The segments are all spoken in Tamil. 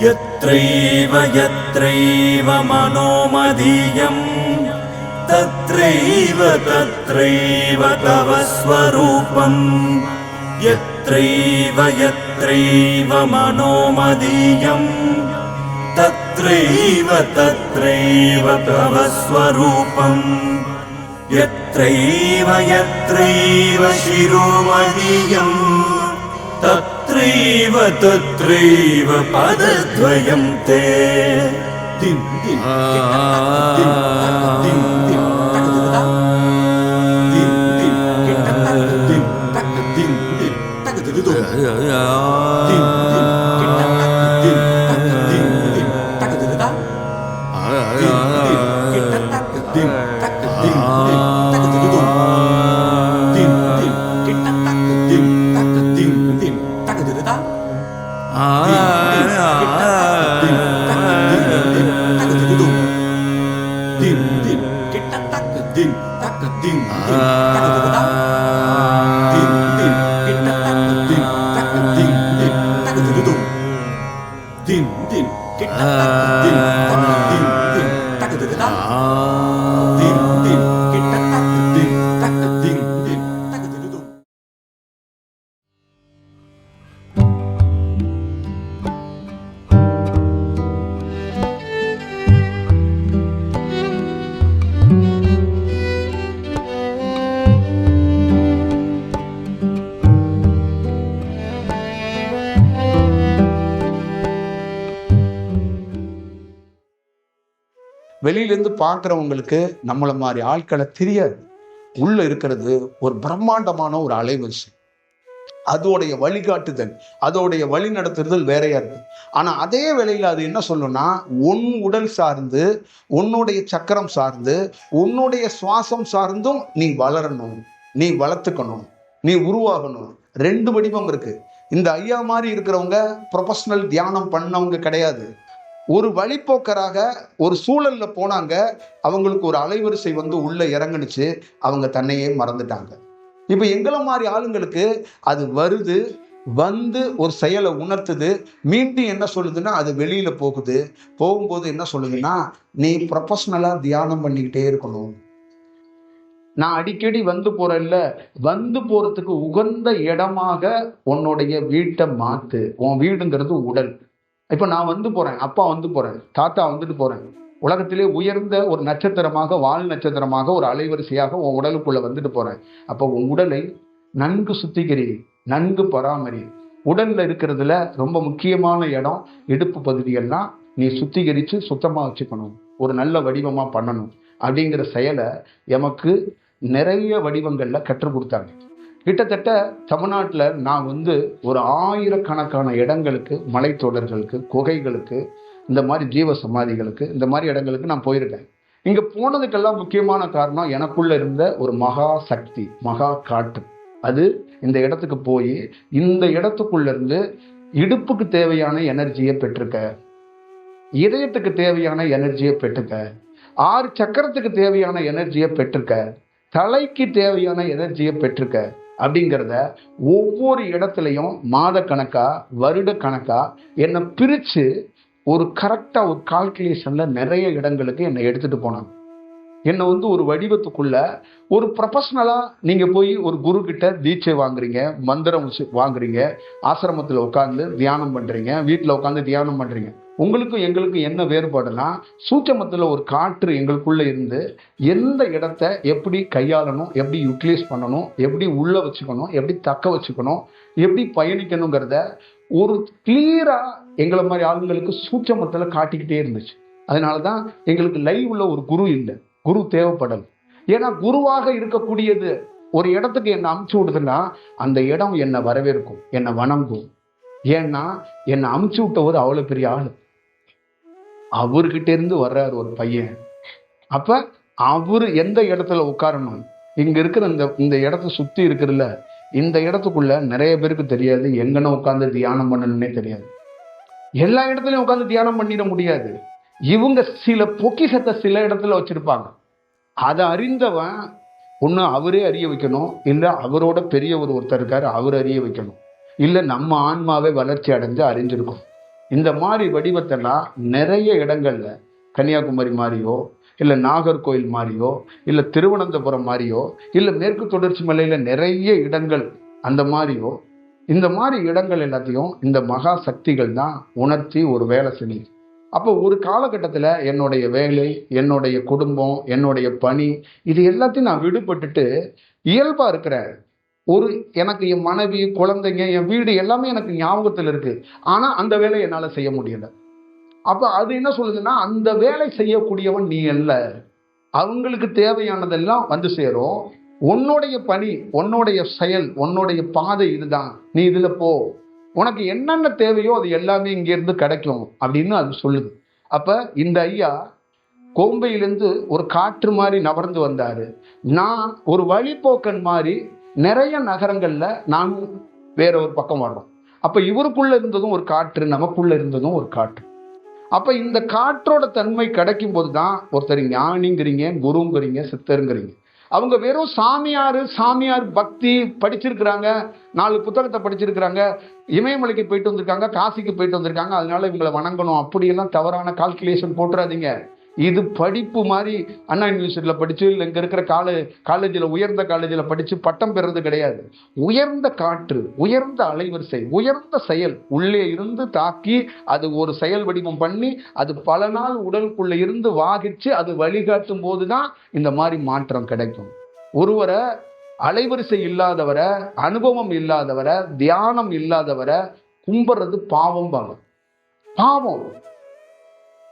यत्रैव यत्रैव मनोमदीयं तत्रैव तत्रैव तव स्वरूपं। यत्रैव यत्रैव मनोमदीयं तत्रैव तत्रैव तव स्वरूपं। यत्रैव यत्रैव शिरोमदीयं तत्रैव तत्रैव पदद्वयं ते। दिं दिं दिं दिं दिं दिं दिं दिं दिं दिं तकदुदु दिं दिं दिं दिं दिं तकदुदु दिं दिं दिं तकदुदु दिं दिं दिं दिं दिं तकदुदु வெளியிலேருந்து பார்க்குறவங்களுக்கு நம்மளை மாதிரி ஆட்களை தெரியாது. உள்ள இருக்கிறது ஒரு பிரம்மாண்டமான ஒரு அலைவரிசை, அதோடைய வழிகாட்டுதல், அதோடைய வழி நடத்துதல் வேறையா இருக்கு. ஆனா அதே வேளையில அது என்ன சொல்லும்னா, உன் உடல் சார்ந்து, உன்னுடைய சக்கரம் சார்ந்து, உன்னுடைய சுவாசம் சார்ந்தும் நீ வளரணும், நீ வளர்த்துக்கணும், நீ உருவாகணும். 2 வடிவம் இருக்கு. இந்த ஐயா மாதிரி இருக்கிறவங்க ப்ரொஃபஷனல் தியானம் பண்ணவங்க கிடையாது. ஒரு வழிப்போக்கராக ஒரு சூழல்ல போனாங்க, அவங்களுக்கு ஒரு அலைவரிசை வந்து உள்ள இறங்குனுச்சு, அவங்க தன்னையே மறந்துட்டாங்க. இப்ப எங்களை மாதிரி ஆளுங்களுக்கு அது வருது, வந்து ஒரு செயலை உணர்த்துது, மீண்டும் என்ன சொல்லுதுன்னா அது வெளியில போகுது. போகும்போது என்ன சொல்லுதுன்னா, நீ ப்ரொஃபஷனலா தியானம் பண்ணிக்கிட்டே இருக்கணும். நான் அடிக்கடி வந்து போறேன்ல, வந்து போறதுக்கு உகந்த இடமாக உன்னுடைய வீட்டை மாத்து. உன் வீடுங்கிறது உடல். இப்ப நான் வந்து போறேன், அப்பா வந்து போறேன், தாத்தா வந்துட்டு போறேன். உலகத்திலே உயர்ந்த ஒரு நட்சத்திரமாக, வால் நட்சத்திரமாக, ஒரு அலைவரிசையாக உன் உடலுக்குள்ள வந்துட்டு போறேன். அப்போ உன் உடலை நன்கு சுத்திகரி, நன்கு பராமரி. உடல்ல இருக்கிறதுல ரொம்ப முக்கியமான இடம் இடுப்பு பகுதியெல்லாம் நீ சுத்திகரிச்சு சுத்தமா வச்சுக்கணும், ஒரு நல்ல வடிவமா பண்ணணும் அப்படிங்கிற செயலை எமக்கு நிறைய வடிவங்கள்ல கற்றுக் கொடுத்தாங்க. கிட்டத்தட்ட தமிழ்நாட்டில் நான் வந்து ஒரு 1000கணக்கான இடங்களுக்கு, மலைத்தொடர்களுக்கு, குகைகளுக்கு, இந்த மாதிரி ஜீவ சமாதிகளுக்கு, இந்த மாதிரி இடங்களுக்கு நான் போயிருக்கேன். இங்க போனதுக்கெல்லாம் முக்கியமான காரணம் எனக்குள்ள இருந்த ஒரு மகா சக்தி, மகா காற்று. அது இந்த இடத்துக்கு போய் இந்த இடத்துக்குள்ள இருந்து இடுப்புக்கு தேவையான எனர்ஜியை பெற்றுக்க, இதயத்துக்கு தேவையான எனர்ஜியை பெற்றுக்க, 6 சக்கரத்துக்கு தேவையான எனர்ஜியை பெற்றுக்க, தலைக்கு தேவையான எனர்ஜியை பெற்றுக்க அப்படிங்கிறத ஒவ்வொரு இடத்துலையும் மாத கணக்கா, வருட கணக்கா என்னை பிரித்து ஒரு கரெக்டாக ஒரு கால்குலேஷன்ல நிறைய இடங்களுக்கு என்னை எடுத்துட்டு போனாங்க. என்னை வந்து ஒரு வடிவத்துக்குள்ள ஒரு ப்ரொஃபஷனலாக நீங்கள் போய் ஒரு குரு கிட்ட தீட்சை வாங்குறீங்க, மந்திரம் வாங்குறீங்க, ஆசிரமத்தில் உட்காந்து தியானம் பண்ணுறீங்க, வீட்டில் உட்காந்து தியானம் பண்ணுறீங்க. உங்களுக்கும் எங்களுக்கும் என்ன வேறுபாடுனா, சூட்சமத்தில் ஒரு காற்று எங்களுக்குள்ள இருந்து எந்த இடத்த எப்படி கையாளணும், எப்படி யூட்டிலைஸ் பண்ணணும், எப்படி உள்ள வச்சுக்கணும், எப்படி தக்க வச்சுக்கணும், எப்படி பயணிக்கணுங்கிறத ஒரு கிளியரா எங்களை மாதிரி ஆளுங்களுக்கு சூட்சமத்தில் காட்டிக்கிட்டே இருந்துச்சு. அதனால தான் எங்களுக்கு லைவ் உள்ள ஒரு குரு இல்லை, குரு தேவைப்படல். ஏன்னா குருவாக இருக்கக்கூடியது ஒரு இடத்துக்கு என்னை அமுச்சு விடுதுன்னா அந்த இடம் என்னை வரவேற்கும், என்னை வணங்கும். ஏன்னா என்னை அமுச்சு விட்டவர் அவ்வளோ பெரிய ஆளு, அவர்கிட்ட இருந்து வர்றாரு ஒரு பையன். அப்ப அவரு எந்த இடத்துல உட்காரணும், இங்க இருக்கிற இந்த இடத்த சுத்தி இருக்குதுல்ல, இந்த இடத்துக்குள்ள நிறைய பேருக்கு தெரியாது எங்கன்னு உட்காந்து தியானம் பண்ணணும்னே தெரியாது. எல்லா இடத்துலயும் உட்காந்து தியானம் பண்ணிட முடியாது. இவங்க சில பொக்கிஷத்தை சில இடத்துல வச்சிருப்பாங்க. அதை அறிந்தவன் ஒன்று அவரே அறிய வைக்கணும், இல்லை அவரோட பெரிய ஒருத்தர் இருக்காரு அவர் அறிய வைக்கணும், இல்லை நம்ம ஆன்மாவே வளர்ச்சி அடைஞ்சு அறிஞ்சிருக்கும். இந்த மாதிரி வடிவத்தெல்லாம் நிறைய இடங்கள்ல, கன்னியாகுமரி மாதிரியோ, இல்லை நாகர்கோயில் மாதிரியோ, இல்லை திருவனந்தபுரம் மாதிரியோ, இல்லை மேற்கு தொடர்ச்சி மலையில நிறைய இடங்கள் அந்த மாதிரியோ, இந்த மாதிரி இடங்கள் எல்லாத்தையும் இந்த மகா சக்திகள் தான் உணர்த்தி ஒரு வேலை செய்யுது. அப்போ ஒரு காலகட்டத்தில் என்னுடைய வேலை, என்னுடைய குடும்பம், என்னுடைய பணி, இது எல்லாத்தையும் நான் விடுபட்டுட்டு இயல்பா இருக்கிறேன். எனக்கு என் மனைவி, குழந்தைங்க, என் வீடு எல்லாமே எனக்கு ஞாபகத்தில் இருக்கு. ஆனா அந்த வேலையை என்னால செய்ய முடியல. அப்ப அது என்ன சொல்லுதுன்னா, அந்த வேலை செய்யக்கூடியவன் நீ அல்ல. அவங்களுக்கு தேவையானதெல்லாம் வந்து சேரும். உன்னுடைய பணி, உன்னுடைய செயல், உன்னுடைய பாதை இதுதான். நீ இதுல போ. உனக்கு என்னென்ன தேவையோ அது எல்லாமே இங்க இருந்து கிடைக்கும் அப்படின்னு அது சொல்லுது. அப்ப இந்த ஐயா கோம்பையிலிருந்து ஒரு காற்று மாதிரி நகர்ந்து வந்தாரு. நான் ஒரு வழிபோக்கன் மாதிரி நிறைய நகரங்கள்ல நான் வேற ஒரு பக்கம் வர்றோம். அப்ப இவருக்குள்ள இருந்ததும் ஒரு காற்று, நமக்குள்ள இருந்ததும் ஒரு காற்று. அப்ப இந்த காற்றோட தன்மை கிடைக்கும் போதுதான் ஒருத்தர் ஞானிங்கிறீங்க, குருங்கிறீங்க, சித்தருங்கிறீங்க. அவங்க வெறும் சாமியார் பக்தி படிச்சிருக்கிறாங்க, 4 புத்தகத்தை படிச்சிருக்கிறாங்க, இமயமலைக்கு போயிட்டு வந்திருக்காங்க, காசிக்கு போயிட்டு வந்திருக்காங்க, அதனால இவங்களை வணங்கணும் அப்படியெல்லாம் தவறான கால்குலேஷன் போட்டுறாதீங்க. இது படிப்பு மாதிரி அண்ணா யூனிவர்சிட்டியில படிச்சு, இல்லை இங்க இருக்கிற காலேஜில், உயர்ந்த காலேஜில் படிச்சு பட்டம் பெறது கிடையாது. உயர்ந்த காற்று, உயர்ந்த அலைவரிசை, உயர்ந்த செயல் உள்ளே இருந்து தாக்கி அது ஒரு செயல் வடிவம் பண்ணி அது பல நாள் உடலுக்குள்ள இருந்து வாகிச்சு அது வழிகாட்டும் போதுதான் இந்த மாதிரி மாற்றம் கிடைக்கும். ஒருவரை அலைவரிசை இல்லாதவரை, அனுபவம் இல்லாதவரை, தியானம் இல்லாதவரை கும்பிடுறது பாவம். பாவம்.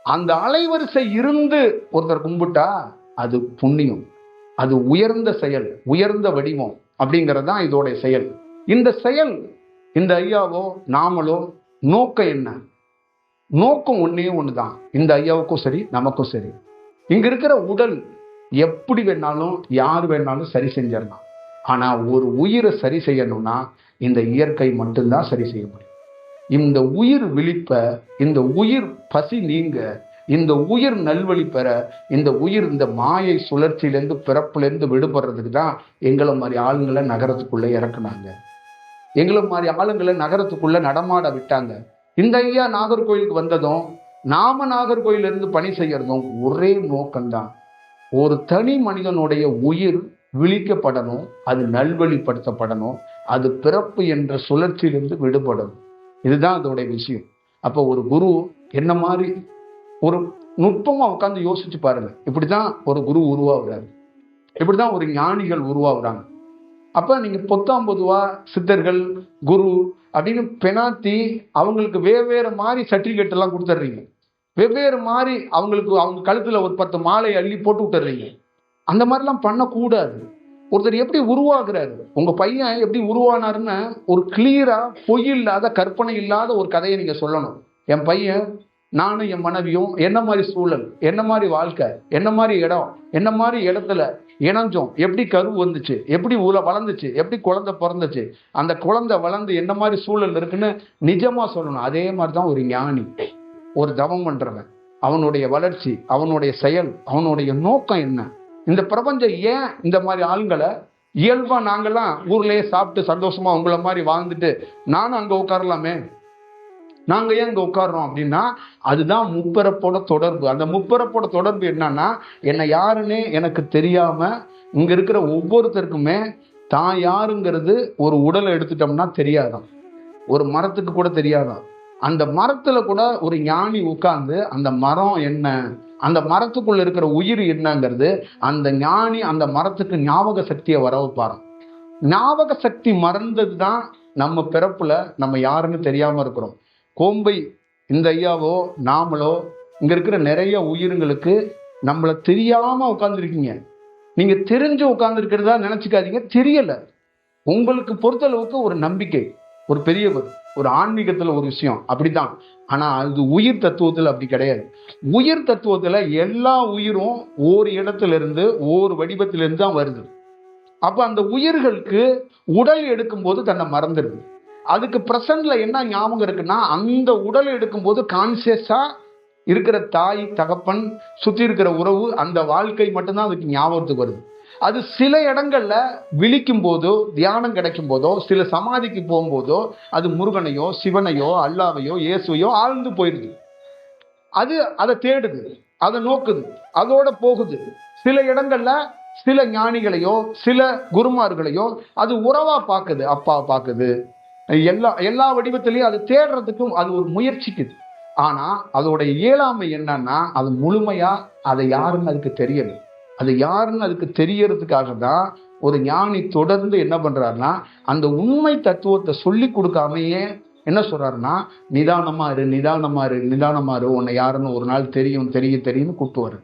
அந்த அலைவரிசை இருந்து ஒருத்தர் கும்பிட்டா அது புண்ணியம், அது உயர்ந்த செயல், உயர்ந்த வடிவம் அப்படிங்கிறதுதான் இதோடைய செயல். இந்த செயல், இந்த ஐயாவோ நாமளோ நோக்கம் என்ன? நோக்கம் ஒன்னே ஒண்ணுதான். இந்த ஐயாவுக்கும் சரி, நமக்கும் சரி. இங்க இருக்கிற உடல் எப்படி வேணாலும் யார் வேணாலும் சரி செஞ்சிடலாம். ஆனா ஒரு உயிரை சரி செய்யணும்னா இந்த இயற்கை மட்டும்தான் சரி செய்ய முடியும். இந்த உயிர் விழிப்ப, இந்த உயிர் பசி நீங்க, இந்த உயிர் நல்வழி பெற, இந்த உயிர் இந்த மாயை சுழற்சியிலேருந்து, பிறப்புலேருந்து விடுபடுறதுக்கு தான் எங்களை மாதிரி ஆளுங்களை நகரத்துக்குள்ள இறக்குனாங்க. எங்களை மாதிரி ஆளுங்களை நகரத்துக்குள்ள நடமாட விட்டாங்க. இந்த ஐயா நாகர்கோயிலுக்கு வந்ததும், நாம நாகர்கோயிலிருந்து பணி செய்யறதும் ஒரே நோக்கம்தான். ஒரு தனி மனிதனுடைய உயிர் விழிக்கப்படணும், அது நல்வழிப்படுத்தப்படணும், அது பிறப்பு என்ற சுழற்சியிலிருந்து விடுபடணும். இதுதான் அதோடைய விஷயம். அப்போ ஒரு குரு என்ன மாதிரி ஒரு நுட்பமா உட்காந்து யோசிச்சு பாருங்க. இப்படிதான் ஒரு குரு உருவாகுறாரு, இப்படிதான் ஒரு ஞானிகள் உருவாகுறாங்க. அப்ப நீங்க பொதுவா சித்தர்கள், குரு அப்படின்னு பெனாத்தி அவங்களுக்கு வெவ்வேறு மாதிரி சர்டிபிகேட் எல்லாம் கொடுத்துட்றீங்க. வெவ்வேறு மாதிரி அவங்களுக்கு அவங்க கழுத்துல ஒரு 10 மாலை அள்ளி போட்டு விட்டுறீங்க. அந்த மாதிரிலாம் பண்ணக்கூடாது. ஒருத்தர் எப்படி உருவாக்குறாரு, உங்க பையன் எப்படி உருவானாருன்னு ஒரு கிளியரா, பொய் இல்லாத, கற்பனை இல்லாத ஒரு கதையை நீங்க சொல்லணும். என் பையன், நானும் என் மனைவியும் என்ன மாதிரி சூழல், என்ன மாதிரி வாழ்க்கை, என்ன மாதிரி இடம், என்ன மாதிரி இடத்துல இணைஞ்சோம், எப்படி கரு வந்துச்சு, எப்படி வளர்ந்துச்சு, எப்படி குழந்தை பிறந்துச்சு, அந்த குழந்தை வளர்ந்து என்ன மாதிரி சூழல் இருக்குன்னு நிஜமா சொல்லணும். அதே மாதிரிதான் ஒரு ஞானி, ஒரு தவம் பண்றவன், அவனுடைய வளர்ச்சி, அவனுடைய செயல், அவனுடைய நோக்கம் என்ன? இந்த பிரபஞ்சம் ஏன் இந்த மாதிரி ஆளுங்களை இயல்பா நாங்கெல்லாம் ஊர்லயே சாப்பிட்டு சந்தோஷமா உங்களை மாதிரி வாழ்ந்துட்டு நானும் அங்க உட்காரலாமே, நாங்க ஏன் இங்க உட்கார்றோம் அப்படின்னா அதுதான் முப்பிறப்போட தொடர்பு. அந்த முப்பிறப்போட தொடர்பு என்னன்னா, என்னை யாருன்னே எனக்கு தெரியாம இங்க இருக்கிற ஒவ்வொருத்தருக்குமே தான் யாருங்கிறது ஒரு உடலை எடுத்துட்டோம்னா தெரியாதான், ஒரு மரத்துக்கு கூட தெரியாதான். அந்த மரத்துல கூட ஒரு ஞானி உட்கார்ந்து அந்த மரம் என்ன, அந்த மரத்துக்குள்ள இருக்கிற உயிர் என்னங்கிறது அந்த ஞானி அந்த மரத்துக்கு ஞாபக சக்தியை வர வைப்பாராம். ஞாபக சக்தி மறந்தது தான் நம்ம பிறப்புல நம்ம யாருன்னு தெரியாம இருக்கிறோம். கோம்பை இந்த ஐயாவோ நாமளோ இங்க இருக்கிற நிறைய உயிர்களுக்கு நம்மள தெரியாம உட்கார்ந்துருக்கீங்க. நீங்க தெரிஞ்சு உட்கார்ந்துருக்கிறதா நினைச்சுக்காதீங்க, தெரியல. உங்களுக்கு பொறுத்தளவுக்கு ஒரு நம்பிக்கை, ஒரு பெரியவர், ஒரு ஆன்மீகத்துல ஒரு விஷயம் அப்படித்தான். ஆனா அது உயிர் தத்துவத்துல அப்படி கிடையாது. உயிர் தத்துவத்துல எல்லா உயிரும் ஒரு இடத்துல இருந்து ஒரு வடிவத்திலிருந்து தான் வருது. அப்ப அந்த உயிர்களுக்கு உடல் எடுக்கும் போது தன்னை மறந்துடுது. அதுக்கு பிரசன்ட்ல என்ன ஞாபகம் இருக்குன்னா, அந்த உடல் எடுக்கும் போது கான்சியஸா இருக்கிற தாய், தகப்பன், சுத்தி இருக்கிற உறவு, அந்த வாழ்க்கை மட்டும்தான் அதுக்கு ஞாபகத்துக்கு வருது. அது சில இடங்கள்ல விழிக்கும் போதோ, தியானம் கிடைக்கும் போதோ, சில சமாதிக்கு போகும்போதோ அது முருகனையோ, சிவனையோ, அல்லாவையோ, இயேசுவையோ ஆழ்ந்து போயிருது. அது அதை தேடுது, அதை நோக்குது, அதோட போகுது. சில இடங்கள்ல சில ஞானிகளையோ, சில குருமார்களையோ அது உறவா பார்க்குது, அப்பா பார்க்குது. எல்லா வடிவத்திலையும் அது தேடுறதுக்கும் அது ஒரு முயற்சிக்குது. ஆனா அதோட இயலாமை என்னன்னா, அது முழுமையா அதை யாருன்னு அதுக்கு தெரியல. அது யாருன்னு அதுக்கு தெரியறதுக்காக தான் ஒரு ஞானி தொடர்ந்து என்ன பண்றாருன்னா, அந்த உண்மை தத்துவத்தை சொல்லி கொடுக்காமையே என்ன சொல்றாருன்னா, நிதானமா இரு, நிதானமா இரு, நிதானமா இரு, உன்னை யாருன்னு ஒரு நாள் தெரியும் தெரியும் தெரியும்னு கூப்பிட்டு.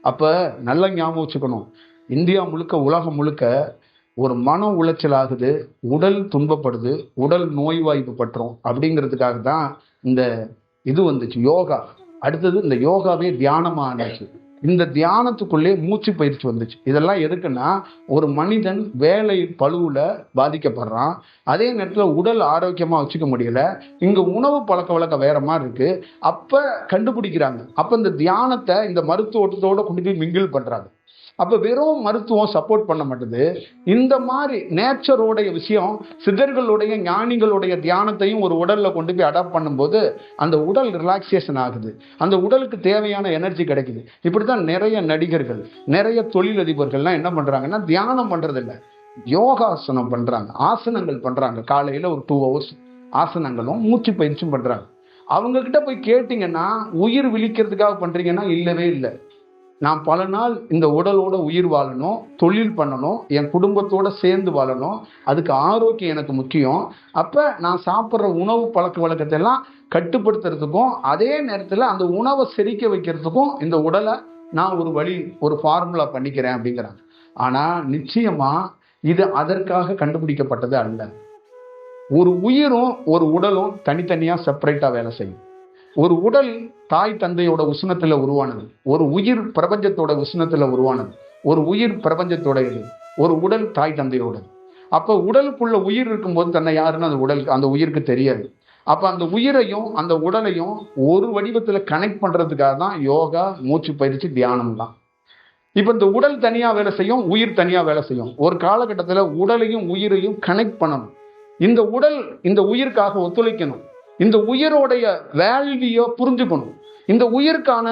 அப்ப நல்ல ஞாபகம் வச்சுக்கணும், இந்தியா முழுக்க, உலகம் முழுக்க ஒரு மன உளைச்சல் ஆகுது, உடல் துன்பப்படுது, உடல் நோய்வாய்ப்பு பற்றோம் அப்படிங்கிறதுக்காக தான் இந்த இது வந்துச்சு, யோகா. அடுத்தது இந்த யோகாவே தியானமா ஆனாச்சு. இந்த தியானத்துக்குள்ளே மூச்சு பயிற்சி வந்துச்சு. இதெல்லாம் எதுக்குன்னா, ஒரு மனிதன் வேலை பளுவுல பாதிக்கப்படுறான், அதே நேரத்தில் உடல் ஆரோக்கியமா வச்சுக்க முடியல, இங்க உணவு பழக்க வழக்கம் வேற மாதிரி இருக்கு. அப்ப கண்டுபிடிக்கிறாங்க. அப்ப இந்த தியானத்தை இந்த மருத்துவத்தோட கொண்டு போய் மிங்கிள் பண்றாங்க. அப்ப வெறும் மருத்துவம் சப்போர்ட் பண்ண மாட்டேது. இந்த மாதிரி நேச்சரோடைய விஷயம், சித்தர்களுடைய ஞானிகளுடைய தியானத்தையும் ஒரு உடல்ல கொண்டு போய் அடாப்ட் பண்ணும்போது அந்த உடல் ரிலாக்ஸேஷன் ஆகுது, அந்த உடலுக்கு தேவையான எனர்ஜி கிடைக்குது. இப்படித்தான் நிறைய நடிகர்கள், நிறைய தொழிலதிபர்கள்லாம் என்ன பண்றாங்கன்னா, தியானம் பண்றது இல்லை, யோகாசனம் பண்றாங்க, ஆசனங்கள் பண்றாங்க. காலையில ஒரு 2 hours ஆசனங்களும் மூச்சு பயிற்சியும் பண்றாங்க. அவங்க கிட்ட போய் கேட்டீங்கன்னா, உயிர் விழிக்கிறதுக்காக பண்றீங்கன்னா, இல்லவே இல்லை. நான் பல நாள் இந்த உடலோட உயிர் வாழணும், தொழில் பண்ணணும், என் குடும்பத்தோட சேர்ந்து வாழணும், அதுக்கு ஆரோக்கியம் எனக்கு முக்கியம். அப்ப நான் சாப்பிட்ற உணவு பழக்க வழக்கத்தை எல்லாம் கட்டுப்படுத்துறதுக்கும், அதே நேரத்தில் அந்த உணவை செரிக்க வைக்கிறதுக்கும் இந்த உடலை நான் ஒரு வழி, ஒரு ஃபார்முலா பண்ணிக்கிறேன் அப்படிங்கிறாங்க. ஆனா நிச்சயமா இது அதற்காக கண்டுபிடிக்கப்பட்டது அல்ல. ஒரு உயிரும் ஒரு உடலும் தனித்தனியா செப்பரேட்டா வேலை செய்யும். ஒரு உடல் தாய் தந்தையோட உஷ்ணத்துல உருவானது, ஒரு உயிர் பிரபஞ்சத்தோட உஷ்ணத்துல உருவானது, ஒரு உயிர் பிரபஞ்சத்தோட இது, ஒரு உடல் தாய் தந்தையோட. அப்ப உடலுக்குள்ள உயிர் இருக்கும்போது தன்னை யாருன்னு அந்த உடல், அந்த உயிருக்கு தெரியாது. அப்ப அந்த உயிரையும் அந்த உடலையும் ஒரு வடிவத்துல கனெக்ட் பண்றதுக்காக தான் யோகா, மூச்சு பயிற்சி, தியானம் தான். இப்ப இந்த உடல் தனியா வேலை செய்யும், உயிர் தனியா வேலை செய்யும். ஒரு காலகட்டத்துல உடலையும் உயிரையும் கனெக்ட் பண்ணணும். இந்த உடல் இந்த உயிருக்காக ஒத்துழைக்கணும், இந்த உயிரோடைய வேல்வியோ புரிஞ்சுக்கணும். இந்த உயிருக்கான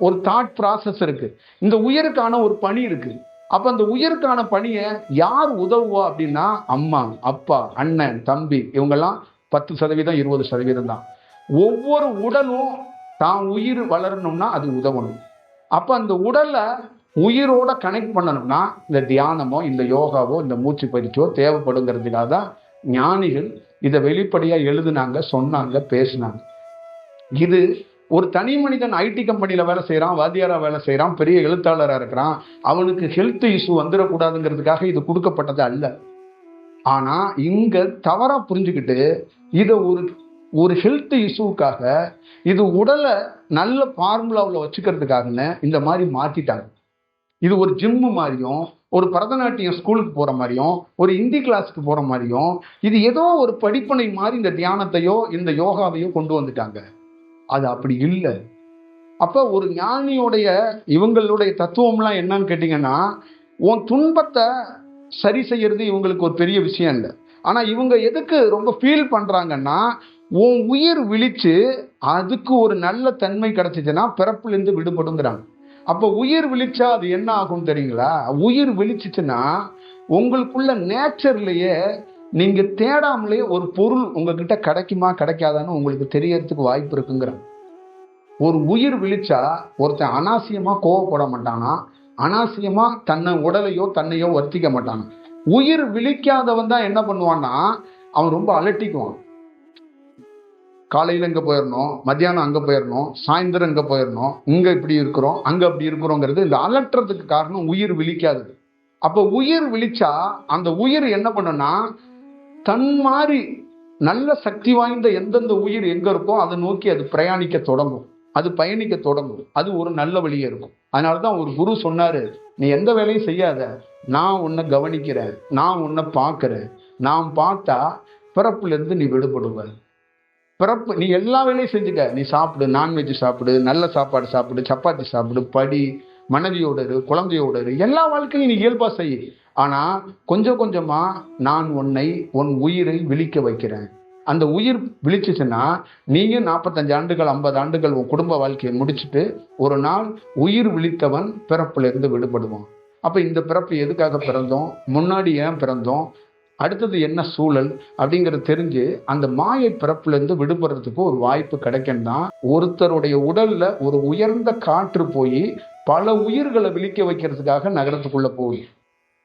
ஒரு தாட் ப்ராசஸ் இருக்கு, இந்த உயிருக்கான ஒரு பணி இருக்கு. அப்ப அந்த உயிருக்கான பணியை யார் உதவுவா அப்படின்னா, அம்மா, அப்பா, அண்ணன், தம்பி, இவங்கெல்லாம் 10%, 20% தான். ஒவ்வொரு உடலும் தான் உயிர் வளரணும்னா அது உதவணும். அப்ப அந்த உடலை உயிரோட கனெக்ட் பண்ணணும்னா இந்த தியானமோ, இந்த யோகாவோ, இந்த மூச்சு பயிற்சியோ தேவைப்படுங்கிறதுக்காக தான் ஞானிகள் இதை வெளிப்படையா எழுதுனாங்க, சொன்னாங்க, பேசினாங்க. இது ஒரு தனி மனிதன் ஐடி கம்பெனியில வேலை செய்யறான், வாத்தியாரா வேலை செய்யறான், பெரிய எழுத்தாளரா இருக்கிறான், அவனுக்கு ஹெல்த் இஷ்யூ வந்துடக்கூடாதுங்கிறதுக்காக இது கொடுக்கப்பட்டது அல்ல. ஆனா இங்க தவறா புரிஞ்சுக்கிட்டு இதை ஒரு ஹெல்த் இஷ்யூக்காக, இது உடலை நல்ல ஃபார்முலாவில் வச்சுக்கிறதுக்காகன்னு இந்த மாதிரி மாத்திட்டாங்க. இது ஒரு ஜிம்மு மாதிரியும், ஒரு பரதநாட்டியம் ஸ்கூலுக்கு போற மாதிரியும், ஒரு இந்தி கிளாஸுக்கு போற மாதிரியும், இது ஏதோ ஒரு படிப்பனை மாதிரி இந்த தியானத்தையோ இந்த யோகாவையோ கொண்டு வந்துட்டாங்க. அது அப்படி இல்லை. அப்ப ஒரு ஞானியோடைய இவங்களுடைய தத்துவம்லாம் என்னன்னு கேட்டீங்கன்னா, உன் துன்பத்தை சரி செய்யறது இவங்களுக்கு ஒரு பெரிய விஷயம் இல்லை. ஆனா இவங்க எதுக்கு ரொம்ப ஃபீல் பண்றாங்கன்னா, உன் உயிர் விழிச்சு அதுக்கு ஒரு நல்ல தன்மை கிடைச்சிச்சுன்னா பிறப்புல இருந்து விடுபடுங்கிறாங்க. அப்ப உயிர் விழிச்சா அது என்ன ஆகும் தெரியுங்களா? உயிர் விழிச்சுச்சுன்னா உங்களுக்குள்ள நேச்சர்லயே நீங்க தேடாமலே ஒரு பொருள் உங்ககிட்ட கிடைக்குமா கிடைக்காதான்னு உங்களுக்கு தெரியறதுக்கு வாய்ப்பு இருக்குங்கிறாங்க. ஒரு உயிர் விழிச்சா ஒருத்தன் அனாவசியமா கோவப்பட மாட்டானா, அனாவசியமா தன்னை உடலையோ தன்னையோ வர்த்திக்க மாட்டானா. உயிர் விழிக்காதவன் தான் என்ன பண்ணுவான்னா, அவன் ரொம்ப அலட்டிக்குவான். காலையில் இங்கே போயிடணும், மத்தியானம் அங்கே போயிடணும், சாயந்தரம் இங்கே போயிடணும், இங்கே இப்படி இருக்கிறோம், அங்கே அப்படி இருக்கிறோங்கிறது இந்த அலட்டுறதுக்கு காரணம் உயிர் விழிக்காதது. அப்போ உயிர் விழிச்சா அந்த உயிர் என்ன பண்ணுன்னா, தன் மாதிரி நல்ல சக்தி வாய்ந்த எந்தெந்த உயிர் எங்கே இருக்கோ அதை நோக்கி அது பிரயாணிக்க தொடங்கும், அது பயணிக்க தொடங்கும். அது ஒரு நல்ல வழியே இருக்கும். அதனால தான் ஒரு குரு சொன்னாரு, நீ எந்த வேலையும் செய்யாத, நான் உன்னை கவனிக்கிறேன், நான் உன்னை பார்க்குறேன், நான் பார்த்தா பிறப்புலேருந்து நீ விடுபடுவ. பிறப்பு நீ எல்லா வேலையும் செஞ்சுக்க, நீ சாப்பிடு, நான்வெஜ் சாப்பிடு, நல்ல சாப்பாடு சாப்பிடு, சப்பாத்தி சாப்பிடு, படி, மனைவியோட இரு, குழந்தையோட இரு, எல்லா வாழ்க்கையும் நீ இயல்பா செய். ஆனா கொஞ்சம் கொஞ்சமா நான் உன் உயிரை விழிக்க வைக்கிறேன். அந்த உயிர் விழிச்சுச்சுன்னா நீங்க 45 ஆண்டுகள் 50 ஆண்டுகள் உன் குடும்ப வாழ்க்கையை முடிச்சுட்டு ஒரு நாள் உயிர் விழித்தவன் பிறப்புல இருந்து விடுபடுவான். அப்ப இந்த பிறப்பு எதுக்காக பிறந்தோம், முன்னாடி ஏன் பிறந்தோம், அடுத்தது என்ன சூழல் அப்படிங்கறது தெரிஞ்சு அந்த மாயை பிறப்புல இருந்து விடுபடுறதுக்கு ஒரு வாய்ப்பு கிடைக்கும்னா, ஒருத்தருடைய உடல்ல ஒரு உயர்ந்த காற்று போய் பல உயிர்களை விழிக்க வைக்கிறதுக்காக நகரத்துக்குள்ள போகுது.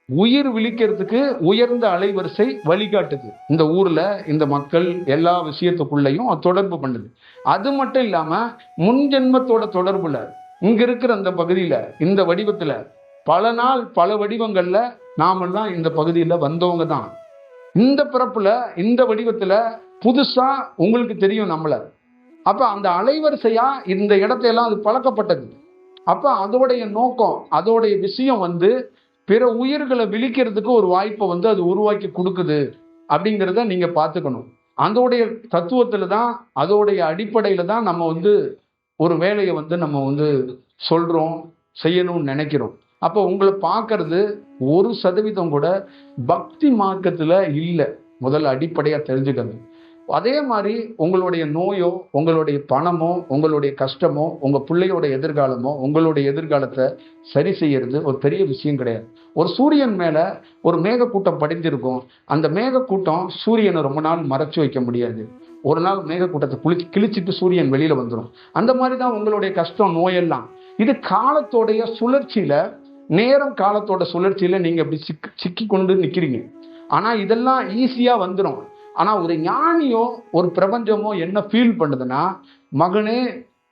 உயிர் விழிக்கிறதுக்கு உயர்ந்த அலைவரிசை வழிகாட்டுது. இந்த ஊர்ல இந்த மக்கள் எல்லா விஷயத்துக்குள்ளயும் தொடர்பு பண்ணுது. அது மட்டும் இல்லாம முன் ஜென்மத்தோட தொடர்புல இங்க இருக்கிற அந்த பகுதியில இந்த வடிவத்துல பல நாள் பல வடிவங்கள்ல நாமெல்லாம் இந்த பகுதியில வந்தவங்க தான். இந்த பிறப்புல இந்த வடிவத்துல புதுசா உங்களுக்கு தெரியும் நம்மள. அப்ப அந்த அலைவரிசையா இந்த இடத்தையெல்லாம் அது பழக்கப்பட்டது. அப்ப அதோடைய நோக்கம், அதோடைய விஷயம் பிற உயிர்களை விழிக்கிறதுக்கு ஒரு வாய்ப்பை அது உருவாக்கி கொடுக்குது அப்படிங்கிறத நீங்க பார்த்துக்கணும். அதோடைய தத்துவத்துல தான், அதோடைய அடிப்படையில தான் நம்ம ஒரு வேலையை நம்ம சொல்றோம், செய்யணும்னு நினைக்கிறோம். அப்போ உங்களை பார்க்கறது 1% கூட பக்தி மார்க்கத்துல இல்லை. முதல்ல அடிப்படையா தெரிஞ்சுக்கணும். அதே மாதிரி உங்களுடைய நோயோ, உங்களுடைய பணமோ, உங்களுடைய கஷ்டமோ, உங்க பிள்ளையோட எதிர்காலமோ, உங்களுடைய எதிர்காலத்தை சரி செய்யறது ஒரு பெரிய விஷயம் கிடையாது. ஒரு சூரியன் மேல ஒரு மேகக்கூட்டம் படிந்திருக்கும். அந்த மேகக்கூட்டம் சூரியனை ரொம்ப நாள் மறைச்சு வைக்க முடியாது. ஒரு நாள் மேகக்கூட்டத்தை கிழிச்சிட்டு சூரியன் வெளியில வந்துடும். அந்த மாதிரி தான் உங்களுடைய கஷ்டம், நோயெல்லாம். இது காலத்தோடைய சுழற்சியில, நேரம் காலத்தோட சுழற்சியில நீங்க அப்படி சிக்கி கொண்டு நிக்கிறீங்க. ஆனா இதெல்லாம் ஈஸியா வந்துடும். ஆனா ஒரு ஞானியோ ஒரு பிரபஞ்சமோ என்ன ஃபீல் பண்ணுதுன்னா, மகனே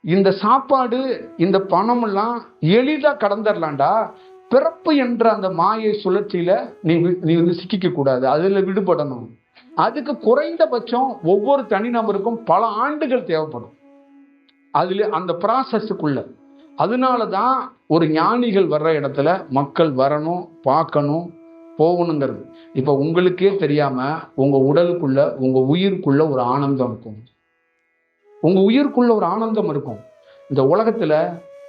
இந்த சாப்பாடு இந்த பணம் எல்லாம் எளிதா கடந்துடலாம்டா, பிறப்பு என்ற அந்த மாயை சுழற்சியில நீ சிக்கிக்க கூடாது, அதுல விடுபடணும். அதுக்கு குறைந்தபட்சம் ஒவ்வொரு தனிநபருக்கும் பல ஆண்டுகள் தேவைப்படும் அதுல அந்த ப்ராசஸுக்குள்ள. அதனாலதான் ஒரு ஞானிகள் வர்ற இடத்துல மக்கள் வரணும், பார்க்கணும், போகணுங்கிறது. இப்ப உங்களுக்கே தெரியாம உங்க உடலுக்குள்ள, உங்க உயிருக்குள்ள ஒரு ஆனந்தம் இருக்கும். உங்க உயிருக்குள்ள ஒரு ஆனந்தம் இருக்கும். இந்த உலகத்துல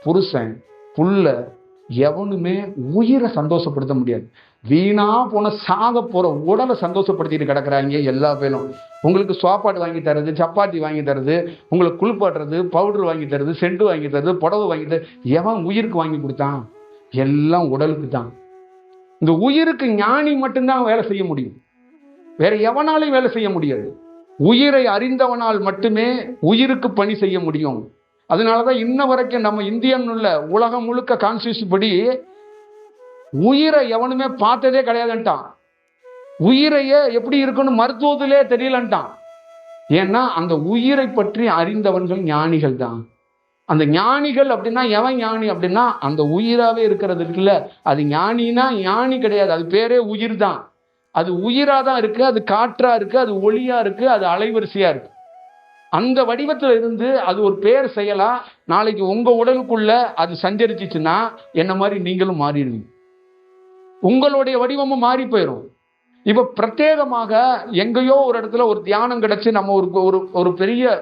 புருஷன் புள்ள எவனுமே உயிரை சந்தோஷப்படுத்த முடியாது. வீணா போன சாக போற உடலை சந்தோஷப்படுத்திட்டு கிடக்குறாங்க எல்லா பேரும். உங்களுக்கு சாப்பாடு வாங்கி தருது, சப்பாத்தி வாங்கி தருது, உங்களுக்கு குளிப்பாட்டுறது, பவுடர் வாங்கி தருது, சென்ட் வாங்கி தருது, புடவை வாங்கி தருது. எவன் உயிருக்கு வாங்கி கொடுத்தான்? எல்லாம் உடலுக்கு தான். இந்த உயிருக்கு ஞானி மட்டும்தான் வேலை செய்ய முடியும். வேற எவனாலையும் வேலை செய்ய முடியாது. உயிரை அறிந்தவனால் மட்டுமே உயிருக்கு பணி செய்ய முடியும். அதனாலதான் இன்ன வரைக்கும் நம்ம இந்தியன் உள்ள உலகம் முழுக்க கான்ஸ்டியூஷன் படி உயிரை எவனுமே பார்த்ததே கிடையாதுன்ட்டான். உயிரையே எப்படி இருக்குன்னு மருத்துவத்திலே தெரியலன்ட்டான். ஏன்னா அந்த உயிரை பற்றி அறிந்தவர்கள் ஞானிகள் தான். அந்த ஞானிகள் அப்படின்னா எவன் ஞானி அப்படின்னா அந்த உயிராவே இருக்கிறது இருக்குல்ல, அது ஞானினா ஞானி கிடையாது, அது பேரே உயிர் தான். அது உயிரா தான் இருக்கு, அது காற்றா இருக்கு, அது ஒளியா இருக்கு, அது அலைவரிசையா இருக்கு. அந்த வடிவத்துல இருந்து அது ஒரு பேர் செயலா நாளைக்கு உங்க உடலுக்குள்ள அது சஞ்சரிச்சுச்சுன்னா என்ன மாதிரி நீங்களும் மாறிடுவீங்க. உங்களுடைய வடிவமும் மாறி போயிடும். இப்ப பிரத்யேகமாக எங்கேயோ ஒரு இடத்துல ஒரு தியானம் கிடைச்சு நம்ம ஒரு பெரிய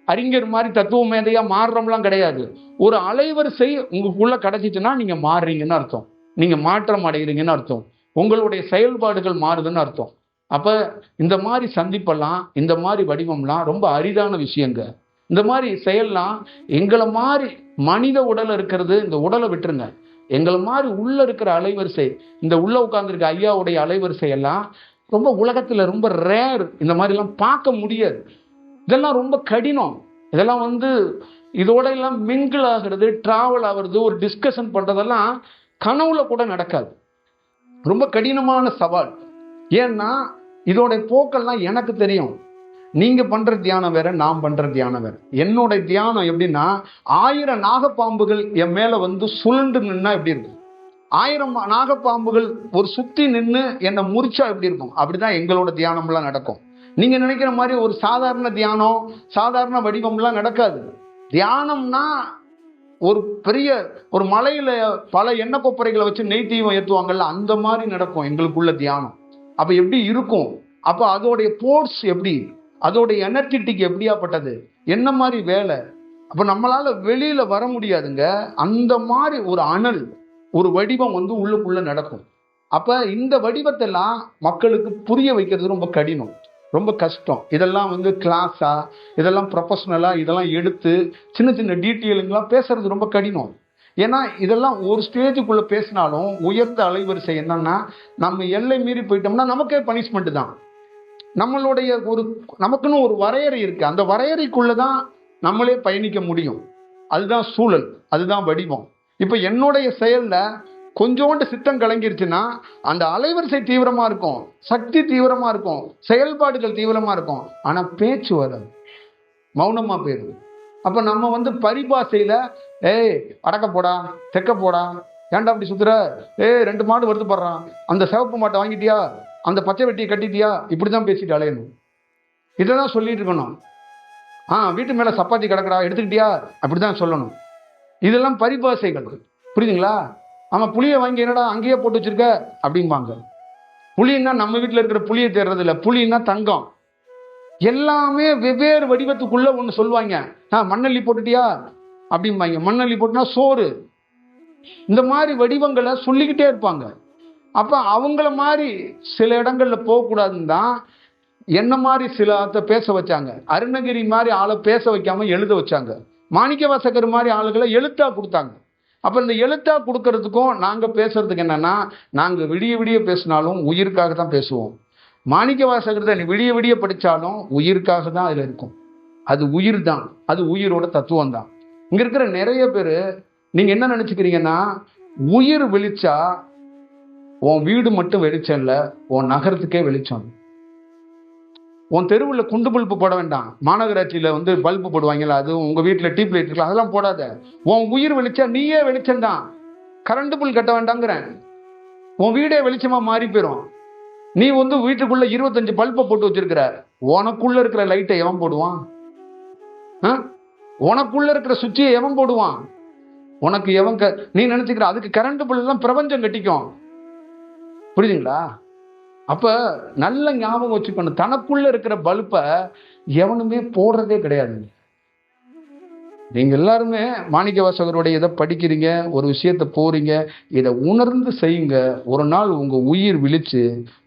அறிஞர் மாதிரி தத்துவ மேதையா மாறுறோம்லாம் கிடையாது. ஒரு அலைவரிசை உங்களுக்குள்ள கிடைச்சிச்சுன்னா நீங்க மாறுறீங்கன்னு அர்த்தம், நீங்க மாற்றம் அடைகிறீங்கன்னு அர்த்தம், உங்களுடைய செயல்பாடுகள் மாறுதுன்னு அர்த்தம். அப்ப இந்த மாதிரி சந்திப்பெல்லாம், இந்த மாதிரி வடிவம்லாம் ரொம்ப அரிதான விஷயங்க. இந்த மாதிரி செயல்லாம் எங்களை மாதிரி மனித உடல் இருக்கிறது, இந்த உடலை விட்டுருங்க, எங்களை மாதிரி உள்ள இருக்கிற அலைவரிசை, இந்த உள்ள உட்கார்ந்துருக்க ஐயாவுடைய அலைவரிசை எல்லாம் ரொம்ப உலகத்துல ரொம்ப ரேர். இந்த மாதிரி எல்லாம் பார்க்க முடியாது. இதெல்லாம் ரொம்ப கடினம். இதெல்லாம் இதோட எல்லாம் மிங்கிள் ஆகிறது, டிராவல் ஆகிறது, ஒரு டிஸ்கஷன் பண்றதெல்லாம் கனவுல கூட நடக்காது. ரொம்ப கடினமான சவால். ஏன்னா இதோட போக்கெல்லாம் எனக்கு தெரியும். நீங்க பண்ற தியானம் வேற, நான் பண்ற தியானம் வேற. என்னோட தியானம் எப்படின்னா, 1000 நாகப்பாம்புகள் என் மேல சுழண்டு நின்னா எப்படி இருக்கும், 1000 நாகப்பாம்புகள் ஒரு சுத்தி நின்று என்னை முறிச்சா எப்படி இருக்கும், அப்படிதான் எங்களோட தியானம்லாம் நடக்கும். நீங்க நினைக்கிற மாதிரி ஒரு சாதாரண தியானம், சாதாரண வடிவம்லாம் நடக்காது. தியானம்னா ஒரு பெரிய ஒரு மலையில பல எண்ணெய் கொப்பரைகளை வச்சு நெய் தீவம் ஏற்றுவாங்கல்ல, அந்த மாதிரி நடக்கும் எங்களுக்குள்ள தியானம். அப்ப எப்படி இருக்கும், அப்ப அதோடைய போர்ஸ் எப்படி, அதோடைய எனர்ஜெட்டிக் எப்படியாப்பட்டது, என்ன மாதிரி வேலை, அப்ப நம்மளால வெளியில வர முடியாதுங்க. அந்த மாதிரி ஒரு அனல், ஒரு வடிவம் வந்து உள்ளுக்குள்ள நடக்கும். அப்ப இந்த வடிவத்தெல்லாம் மக்களுக்கு புரிய வைக்கிறது ரொம்ப கடினம், ரொம்ப கஷ்டம். இதெல்லாம் வந்து கிளாஸா, இதெல்லாம் ப்ரொஃபஷனலா, இதெல்லாம் எடுத்து சின்ன சின்ன டீட்டெயிலுங்கெல்லாம் பேசுறது ரொம்ப கடினம். ஏன்னா இதெல்லாம் ஒரு ஸ்டேஜுக்குள்ள பேசினாலும் உயர்ந்த அலைவரிசை என்னன்னா, நம்ம எல்லை மீறி போயிட்டோம்னா நமக்கே பனிஷ்மெண்ட் தான். நம்மளுடைய நமக்குன்னு ஒரு வரையறை இருக்கு. அந்த வரையறைக்குள்ளதான் நம்மளே பயணிக்க முடியும். அதுதான் சூழல், அதுதான் வடிவம். இப்ப என்னுடைய செயல்ல கொஞ்சோண்டு சித்தம் கலங்கிருச்சுன்னா அந்த அலைவரிசை தீவிரமா இருக்கும், சக்தி தீவிரமா இருக்கும், செயல்பாடுகள் தீவிரமா இருக்கும். ஆனா பேச்சு வராது, மௌனமா போயிருது. அப்ப நம்ம வந்து பரிபாசையில ஏய் அடக்க போடா, தெக்க போடா, ஏன்டா அப்படி சுத்துற, 2 மாடு வருது போடுறான், அந்த சிவப்பு மாட்டை வாங்கிட்டியா, அந்த பச்சை வெட்டியை கட்டிட்டியா, இப்படிதான் பேசிட்டு அலையணும். இதைதான் சொல்லிட்டு இருக்கணும். வீட்டு மேல சப்பாத்தி கிடக்குறா எடுத்துக்கிட்டியா, அப்படிதான் சொல்லணும். இதெல்லாம் பரிபாசைகள், புரியுதுங்களா? ஆமா, புளியை வாங்கி என்னடா அங்கேயே போட்டு வச்சிருக்க அப்படிம்பாங்க. புளின்னா நம்ம வீட்டில் இருக்கிற புளியை தேடுறது இல்லை, புளின்னா தங்கம். எல்லாமே வெவ்வேறு வடிவத்துக்குள்ள ஒன்று சொல்லுவாங்க. மண்ணள்ளி போட்டுட்டியா அப்படிம்பாங்க. மண்ணள்ளி போட்டுனா சோறு. இந்த மாதிரி வடிவங்களை சொல்லிக்கிட்டே இருப்பாங்க. அப்ப அவங்கள மாதிரி சில இடங்கள்ல போகக்கூடாதுன்னு தான் என்ன மாதிரி சில ஆளை பேச வச்சாங்க. அருணகிரி மாதிரி ஆளை பேச வைக்காம எழுத வச்சாங்க. மாணிக்க வாசகர் மாதிரி ஆளுகளை எழுத்தா கொடுத்தாங்க. அப்ப இந்த எழுத்தா கொடுக்கறதுக்கும் நாங்க பேசுறதுக்கு என்னன்னா, நாங்க விடிய விடிய பேசினாலும் உயிருக்காக தான் பேசுவோம். மாணிக்க வாசகர் நீ விடிய விடிய படிச்சாலும் உயிருக்காக தான் அதுல இருக்கும். அது உயிர் தான், அது உயிரோட தத்துவம் தான். இங்க இருக்கிற நிறைய பேரு நீங்க என்ன நினைச்சுக்கிறீங்கன்னா, உயிர் வெளிச்சா உன் வீடு மட்டும் வெளிச்சம் இல்ல, உன் நகரத்துக்கே வெளிச்சம். உன் தெருவில் குண்டு பல்பு போட வேண்டாம், மாநகராட்சியில வந்து பல்பு போடுவாங்கல்ல, அது உங்க வீட்டுல டீப் லைட் இருக்கலாம், அதெல்லாம் போடாத. உன் உயிர் வெளிச்சம், நீயே வெளிச்சம் தான். கரண்ட் பில் கட்ட வேண்டாங்கிறேன். உன் வீடே வெளிச்சமா மாறி போயிடும். நீ வந்து வீட்டுக்குள்ள 25 பல்பை போட்டு வச்சிருக்கிற, உனக்குள்ள இருக்கிற லைட்டை எவன் போடுவான்? உனக்குள்ள இருக்கிற சுவிட்சை எவன் போடுவான்? உனக்கு எவன் நீ நினைச்சுக்கிற அதுக்கு கரண்ட் பில் எல்லாம் பிரபஞ்சம் கட்டிக்கும். புரியுதுங்களா? அப்ப நல்ல ஞாபகம் வச்சுக்கணும், தனக்குள்ள இருக்கிற பல்பை எவனுமே போடுறதே கிடையாது. நீங்க எல்லாருமே மாணிக்க வாசகருடைய இதை படிக்கிறீங்க, ஒரு விஷயத்த போறீங்க, இதை உணர்ந்து செய்யுங்க. ஒரு நாள் உங்க உயிர் விழிச்சு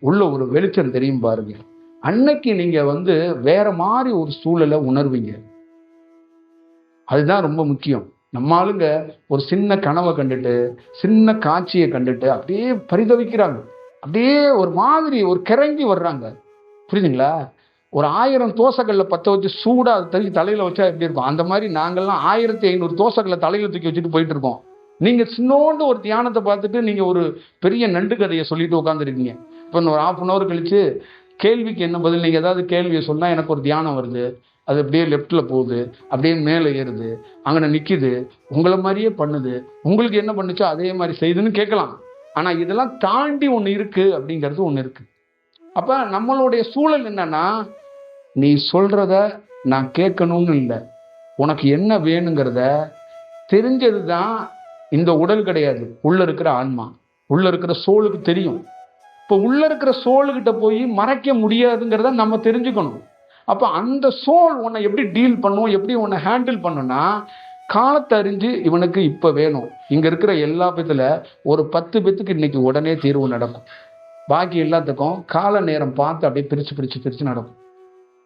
உள்ள ஒரு வெளிச்சம் தெரியும் பாருங்க. அன்னைக்கு நீங்க வந்து வேற மாதிரி ஒரு சூழலை உணர்வீங்க. அதுதான் ரொம்ப முக்கியம். நம்ம ஆளுங்க ஒரு சின்ன கனவை கண்டுட்டு, சின்ன காட்சியை கண்டுட்டு அப்படியே பரிதவிக்கிறாங்க, அப்படியே ஒரு மாதிரி ஒரு கிறங்கி வர்றாங்க. புரியுதுங்களா? ஒரு 1000 தோசைகள்ல பத்த வச்சு சூடா தூக்கி தலையில வச்சா எப்படி இருக்கும், அந்த மாதிரி நாங்கள்லாம் 1500 தோசைகளை தலையில தூக்கி வச்சுட்டு போயிட்டு இருக்கோம். நீங்க சின்னோண்டு ஒரு தியானத்தை பார்த்துட்டு நீங்க ஒரு பெரிய நண்டு கதையை சொல்லிட்டு உட்காந்துருக்கீங்க. இப்போ ஒரு 1/2 கழிச்சு கேள்விக்கு என்ன பதில், நீங்க ஏதாவது கேள்வியை சொன்னா எனக்கு ஒரு தியானம் வருது, அது அப்படியே லெஃப்ட்ல போகுது, அப்படியே மேலே ஏறுது, அங்கே நிக்குது, உங்களை மாதிரியே பண்ணுது, உங்களுக்கு என்ன பண்ணுச்சோ அதே மாதிரி செய்யுதுன்னு கேட்கலாம். ஆனா இதெல்லாம் தாண்டி ஒண்ணு இருக்கு அப்படிங்கிறது ஒண்ணு இருக்கு. அப்ப நம்மளுடைய சூழல் என்னன்னா, நீ சொல்றத நான் கேட்கணும்னு இல்லை, உனக்கு என்ன வேணுங்கிறத தெரிஞ்சதுதான் இந்த உடல் கிடையாது, உள்ள இருக்கிற ஆன்மா, உள்ள இருக்கிற சோலுக்கு தெரியும். இப்போ உள்ள இருக்கிற சோலுக்கிட்ட போய் மறைக்க முடியாதுங்கிறத நம்ம தெரிஞ்சுக்கணும். அப்ப அந்த சோல் உன்னை எப்படி டீல் பண்ணும், எப்படி உன்னை ஹேண்டில் பண்ணும்னா, காலத்தை அறிஞ்சு இவனுக்கு இப்ப வேணும். இங்க இருக்கிற எல்லா பேத்துல ஒரு 10 பேத்துக்கு இன்னைக்கு உடனே தீர்வு நடக்கும். பாக்கி எல்லாத்துக்கும் கால நேரம் பார்த்து அப்படியே பிரிச்சு பிரிச்சு பிரிச்சு நடக்கும்.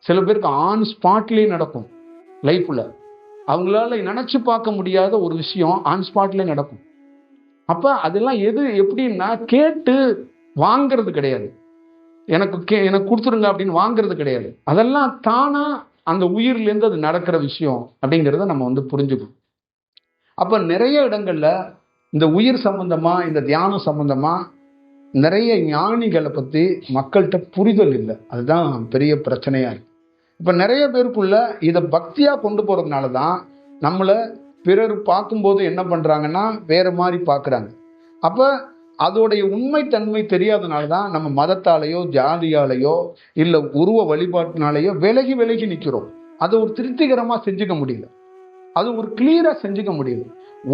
சில பேருக்கு ஆன் ஸ்பாட்லயே நடக்கும். லைஃப்ல அவங்களால நினைச்சு பார்க்க முடியாத ஒரு விஷயம் ஆன் ஸ்பாட்லயே நடக்கும். அப்ப அதெல்லாம் எது எப்படின்னா, கேட்டு வாங்கிறது கிடையாது, எனக்கு கொடுத்துருங்க அப்படின்னு வாங்குறது கிடையாது. அதெல்லாம் தானா அந்த உயிர்லேருந்து அது நடக்கிற விஷயம் அப்படிங்கிறத நம்ம வந்து புரிஞ்சுக்கணும். அப்ப நிறைய இடங்கள்ல இந்த உயிர் சம்பந்தமா, இந்த தியானம் சம்பந்தமா நிறைய ஞானிகளை பத்தி மக்கள்கிட்ட புரிதல் இல்லை. அதுதான் பெரிய பிரச்சனையா இருக்கு. இப்ப நிறைய பேருக்குள்ள இதை பக்தியா கொண்டு போறதுனாலதான் நம்மளை பிறர் பார்க்கும்போது என்ன பண்றாங்கன்னா வேற மாதிரி பார்க்கறாங்க. அப்ப அதோடைய உண்மைத்தன்மை தெரியாதனால்தான் நம்ம மதத்தாலேயோ ஜாதியாலேயோ இல்ல உருவ வழிபாட்டினாலேயோ விலகி விலகி நிற்கிறோம். அதை ஒரு திருப்திகரமா செஞ்சுக்க முடியல, அது ஒரு கிளியரா செஞ்சுக்க முடியல.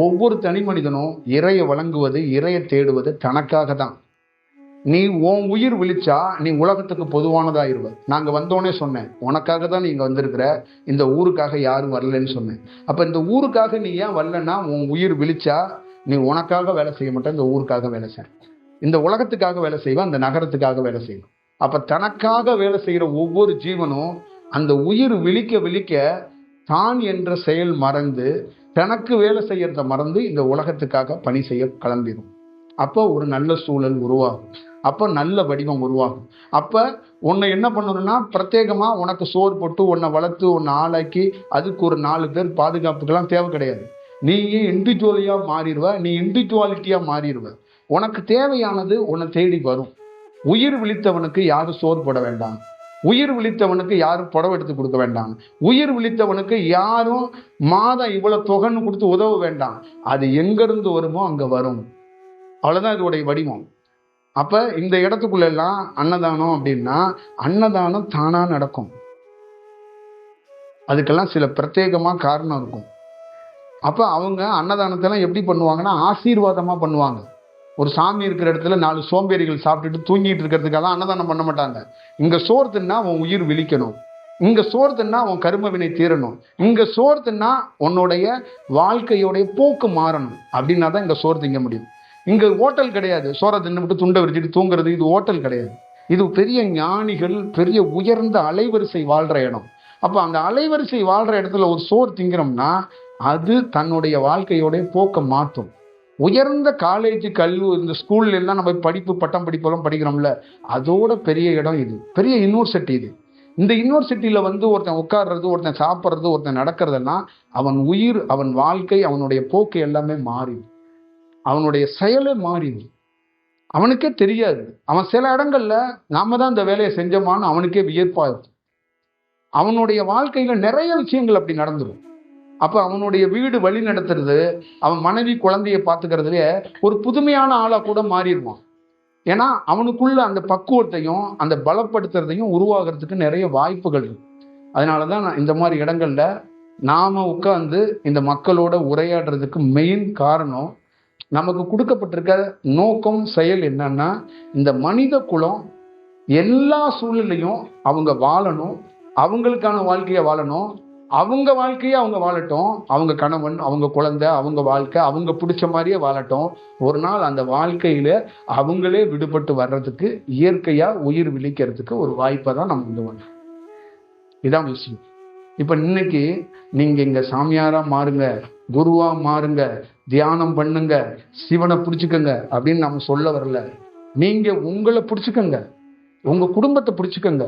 ஒவ்வொரு தனி மனிதனும் இறையை வழங்குவது, இறையை தேடுவது தனக்காக தான். நீ உன் உயிர் விழிச்சா நீ உலகத்துக்கு பொதுவானதாயிருவ. நாங்க வந்தோடனே சொன்னேன், உனக்காக தான் நீங்க வந்திருக்கிற, இந்த ஊருக்காக யாரும் வரலன்னு சொன்னேன். அப்ப இந்த ஊருக்காக நீ ஏன் வரலன்னா, உன் உயிர் விழிச்சா நீ உனக்காக வேலை செய்ய மாட்டேன், இந்த ஊருக்காக வேலை செய்ய, இந்த உலகத்துக்காக வேலை செய்வான், அந்த நகரத்துக்காக வேலை செய்வான். அப்ப தனக்காக வேலை செய்யற ஒவ்வொரு ஜீவனும் அந்த உயிர் விழிக்க விழிக்க தான் என்ற செயல் மறந்து, தனக்கு வேலை செய்யறத மறந்து இந்த உலகத்துக்காக பணி செய்ய கிளம்பிடும். அப்போ ஒரு நல்ல சூழல் உருவாகும், அப்போ நல்ல வடிவம் உருவாகும். அப்போ உன்னை என்ன பண்ணணும்னா, பிரத்யேகமாக உனக்கு சோறு போட்டு உன்னை வளர்த்து உன்னை ஆளாக்கி அதுக்கு ஒரு 4 பேர் பாதுகாப்புக்கெல்லாம் தேவை கிடையாது. நீ இண்டிவிஜுவலியாக மாறிடுவ, நீ இண்டிவிஜுவாலிட்டியாக மாறிடுவ. உனக்கு தேவையானது உன்னை தேடி வரும். உயிர் விழித்தவனுக்கு யாரும் சோறு போட வேண்டாம், உயிர் விழித்தவனுக்கு யாரும் புடவை எடுத்து கொடுக்க வேண்டாம், உயிர் விழித்தவனுக்கு யாரும் மாதம் இவ்வளவு தொகைன்னு கொடுத்து உதவ வேண்டாம். அது எங்கிருந்து வருமோ அங்க வரும். அவ்வளவுதான் இதோடைய வடிவம். அப்ப இந்த இடத்துக்குள்ள எல்லாம் அன்னதானம் அப்படின்னா, அன்னதானம் தானா நடக்கும். அதுக்கெல்லாம் சில பிரத்யேகமா காரணம் இருக்கும். அப்ப அவங்க அன்னதானத்தெல்லாம் எப்படி பண்ணுவாங்கன்னா, ஆசீர்வாதமா பண்ணுவாங்க. ஒரு சாமி இருக்கிற இடத்துல 4 சோம்பேறிகள் சாப்பிட்டுட்டு தூங்கிட்டு இருக்கிறதுக்காக அன்னதானம் பண்ண மாட்டாங்க. இங்க சோறு தின்னா உன் உயிர் விழிக்கணும், இங்க சோறு தின்னா உன் கர்ம வினை தீரணும், இங்க சோறு தின்னா உன்னுடைய வாழ்க்கையோடைய போக்கு மாறணும். அப்படின்னா தான் இங்க சோறு திங்க முடியும். இங்க ஹோட்டல் கிடையாது, சோறை தின்னுட்டு துண்டை விரிச்சிட்டு தூங்குறது. இது ஹோட்டல் கிடையாது, இது பெரிய ஞானிகள் பெரிய உயர்ந்த அலைவரிசை வாழ்ற இடம். அப்ப அந்த அலைவரிசை வாழ்ற இடத்துல ஒரு சோறு திங்கிறோம்னா அது தன்னுடைய வாழ்க்கையோடைய போக்க மாற்றும். உயர்ந்த காலேஜ் கல்வி இந்த ஸ்கூல்ல எல்லாம் நம்ம படிப்பு பட்டம் படிப்பெல்லாம் படிக்கிறோம்ல, அதோட பெரிய இடம் இது, பெரிய யூனிவர்சிட்டி இது. இந்த யூனிவர்சிட்டியில ஒருத்தன் உட்கார்றது, ஒருத்தன் சாப்பிட்றது, ஒருத்தன் நடக்கிறதெல்லாம் அவன் உயிர், அவன் வாழ்க்கை, அவனுடைய போக்கு எல்லாமே மாறி, அவனுடைய செயலே மாறிடு. அவனுக்கே தெரியாது. அவன் சில இடங்கள்ல நாம தான் இந்த வேலையை செஞ்சோமான்னு அவனுக்கே வியப்பா இருக்கும். அவனுடைய வாழ்க்கையில நிறைய விஷயங்கள் அப்படி நடந்துடும். அப்ப அவனுடைய வீடு வழி நடத்துறது, அவன் மனைவி குழந்தைய பாத்துக்கிறதுலயே ஒரு புதுமையான ஆளா கூட மாறிடுவான். ஏன்னா அவனுக்குள்ள அந்த பக்குவத்தையும் அந்த பலப்படுத்துறதையும் உருவாகிறதுக்கு நிறைய வாய்ப்புகள் இருக்கு. அதனாலதான் நான் இந்த மாதிரி இடங்கள்ல நாம உட்கார்ந்து இந்த மக்களோட உரையாடுறதுக்கு மெயின் காரணம், நமக்கு கொடுக்கப்பட்டிருக்க நோக்கம் செயல் என்னன்னா, இந்த மனித குலம் எல்லா சூழ்நிலையும் அவங்க வாழணும், அவங்களுக்கான வாழ்க்கையை வாழணும், அவங்க வாழ்க்கையை அவங்க வாழட்டும், அவங்க கணவன், அவங்க குழந்தை, அவங்க வாழ்க்கை அவங்க பிடிச்ச மாதிரியே வாழட்டும். ஒரு நாள் அந்த வாழ்க்கையில அவங்களே விடுபட்டு வர்றதுக்கு, இயற்கையா உயிர் விழிக்கிறதுக்கு ஒரு வாய்ப்பை தான் நம்ம இது பண்ணோம். இதான் விஷயம். இப்ப இன்னைக்கு நீங்க இங்க சாமியாரா மாறுங்க, குருவா மாறுங்க, தியானம் பண்ணுங்க, சிவனை பிடிச்சுக்கங்க அப்படின்னு நம்ம சொல்ல வரல. நீங்க உங்களை பிடிச்சுக்கங்க, உங்க குடும்பத்தை பிடிச்சுக்கங்க.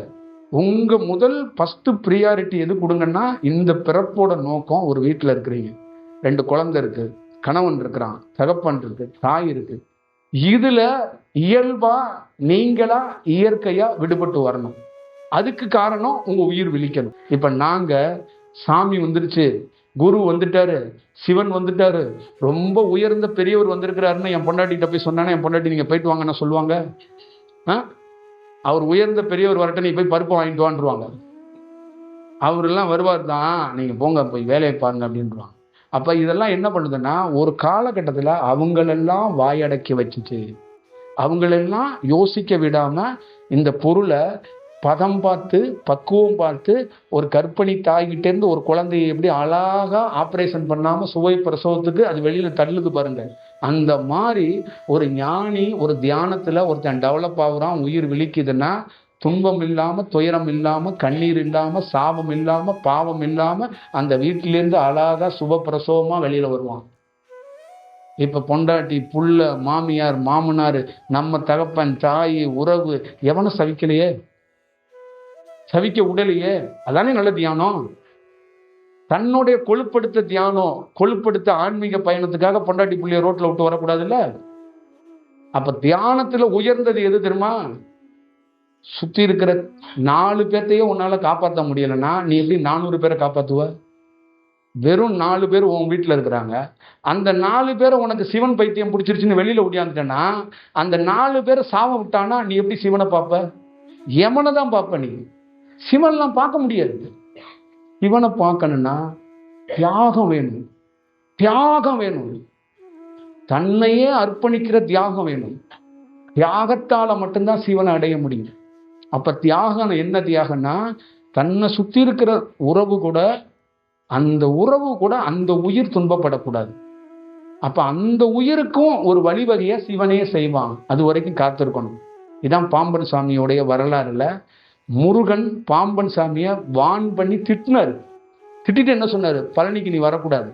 உங்க முதல் ஃபர்ஸ்ட் ப்ரியாரிட்டி எது கொடுங்கன்னா, இந்த பிறப்போட நோக்கம், ஒரு வீட்டுல இருக்கிறீங்க, 2 குழந்தை இருக்கு, கணவன் இருக்கிறான், தகப்பன் இருக்கு, தாய் இருக்கு. இதுல இயல்பா நீங்களா இயற்கையா விடுபட்டு வரணும். அதுக்கு காரணம் உங்க உயிர் விழிக்கணும். இப்ப நாங்க சாமி வந்துருச்சு, குரு வந்துட்டாரு, சிவன் வந்துட்டாரு, ரொம்ப உயர்ந்த பெரியவர் வந்திருக்கிறாருன்னு என் பொண்டாட்டிகிட்ட போய் சொன்னானே, என் பொண்டாட்டி நீங்க போயிட்டு வாங்கன்னா சொல்லுவாங்க? அவர் உயர்ந்த பெரியவர் வரட்டும், நீ போய் பருப்பு வாங்கிட்டு வான்ருவாங்க. அவரெல்லாம் வருவார் தான், நீங்க போங்க போய் வேலையை பாருங்க அப்படின்றாங்க. அப்ப இதெல்லாம் என்ன பண்ணுதுன்னா, ஒரு காலகட்டத்துல அவங்களெல்லாம் வாயடக்கி வச்சுச்சு, அவங்களெல்லாம் யோசிக்க விடாம இந்த பொருளை பதம் பார்த்து பக்குவம் பார்த்து, ஒரு கர்ப்பிணி தாய்கிட்டேருந்து ஒரு குழந்தைய எப்படி அழகா ஆப்ரேஷன் பண்ணாம சுவை பிரசவத்துக்கு அது வெளியில தள்ளுது பாருங்க. அந்த மாதிரி ஒரு ஞானி ஒரு தியானத்துல ஒருத்தன் டெவலப் ஆகுறான், உயிர் விழிக்குதுன்னா, துன்பம் இல்லாம, துயரம் இல்லாம, கண்ணீர் இல்லாம, சாபம் இல்லாம, பாவம் இல்லாம அந்த வீட்டிலேருந்து அழகா சுப பிரசவமா வெளியில வருவான். இப்ப பொண்டாட்டி, புள்ள, மாமியார், மாமனார், நம்ம தகப்பன், தாய், உறவு எவனும் சவிக்கலையே, சவிக்க உடலையே. அதானே நல்ல தியானம். தன்னுடைய கொழுப்படுத்த தியானம், கொழுப்படுத்த ஆன்மீக பயணத்துக்காக பொண்டாட்டி புள்ளிய ரோட்ல விட்டு வரக்கூடாதுல்ல. அப்ப தியானத்துல உயர்ந்தது எது தெரியுமா? சுத்தி இருக்கிற 4 பேர்த்தையும் உன்னால காப்பாற்ற முடியலன்னா நீ எப்படி 400 பேரை காப்பாத்துவ? வெறும் 4 பேர் உன் வீட்டுல இருக்கிறாங்க, அந்த 4 பேரை உனக்கு சிவன் பைத்தியம் பிடிச்சிருச்சுன்னு வெளியில ஓடியாந்துட்டேன்னா, அந்த 4 பேரை சாவ விட்டானா நீ எப்படி சிவனை பார்ப்ப? யமனை தான் பார்ப்ப. நீ சிவன்லாம் பார்க்க முடியாது. சிவனை பார்க்கணும்னா தியாகம் வேணும், தியாகம் வேணும், தன்னையே அர்ப்பணிக்கிற தியாகம் வேணும். தியாகத்தால மட்டும்தான் சிவனை அடைய முடியும். அப்ப தியாகம் என்ன தியாகம்னா, தன்னை சுத்தி இருக்கிற உறவு கூட அந்த உயிர் துன்பப்படக்கூடாது. அப்ப அந்த உயிருக்கும் ஒரு வழிவகைய சிவனே செய்வான். அது வரைக்கும் காத்திருக்கணும். இதான் பாம்பன் சாமியோடைய வரலாறுல முருகன் பாம்பன் சாமிய வான் பண்ணி திட்டினாரு. திட்டிட்டு என்ன சொன்னாரு? பழனிக்கு நீ வரக்கூடாது.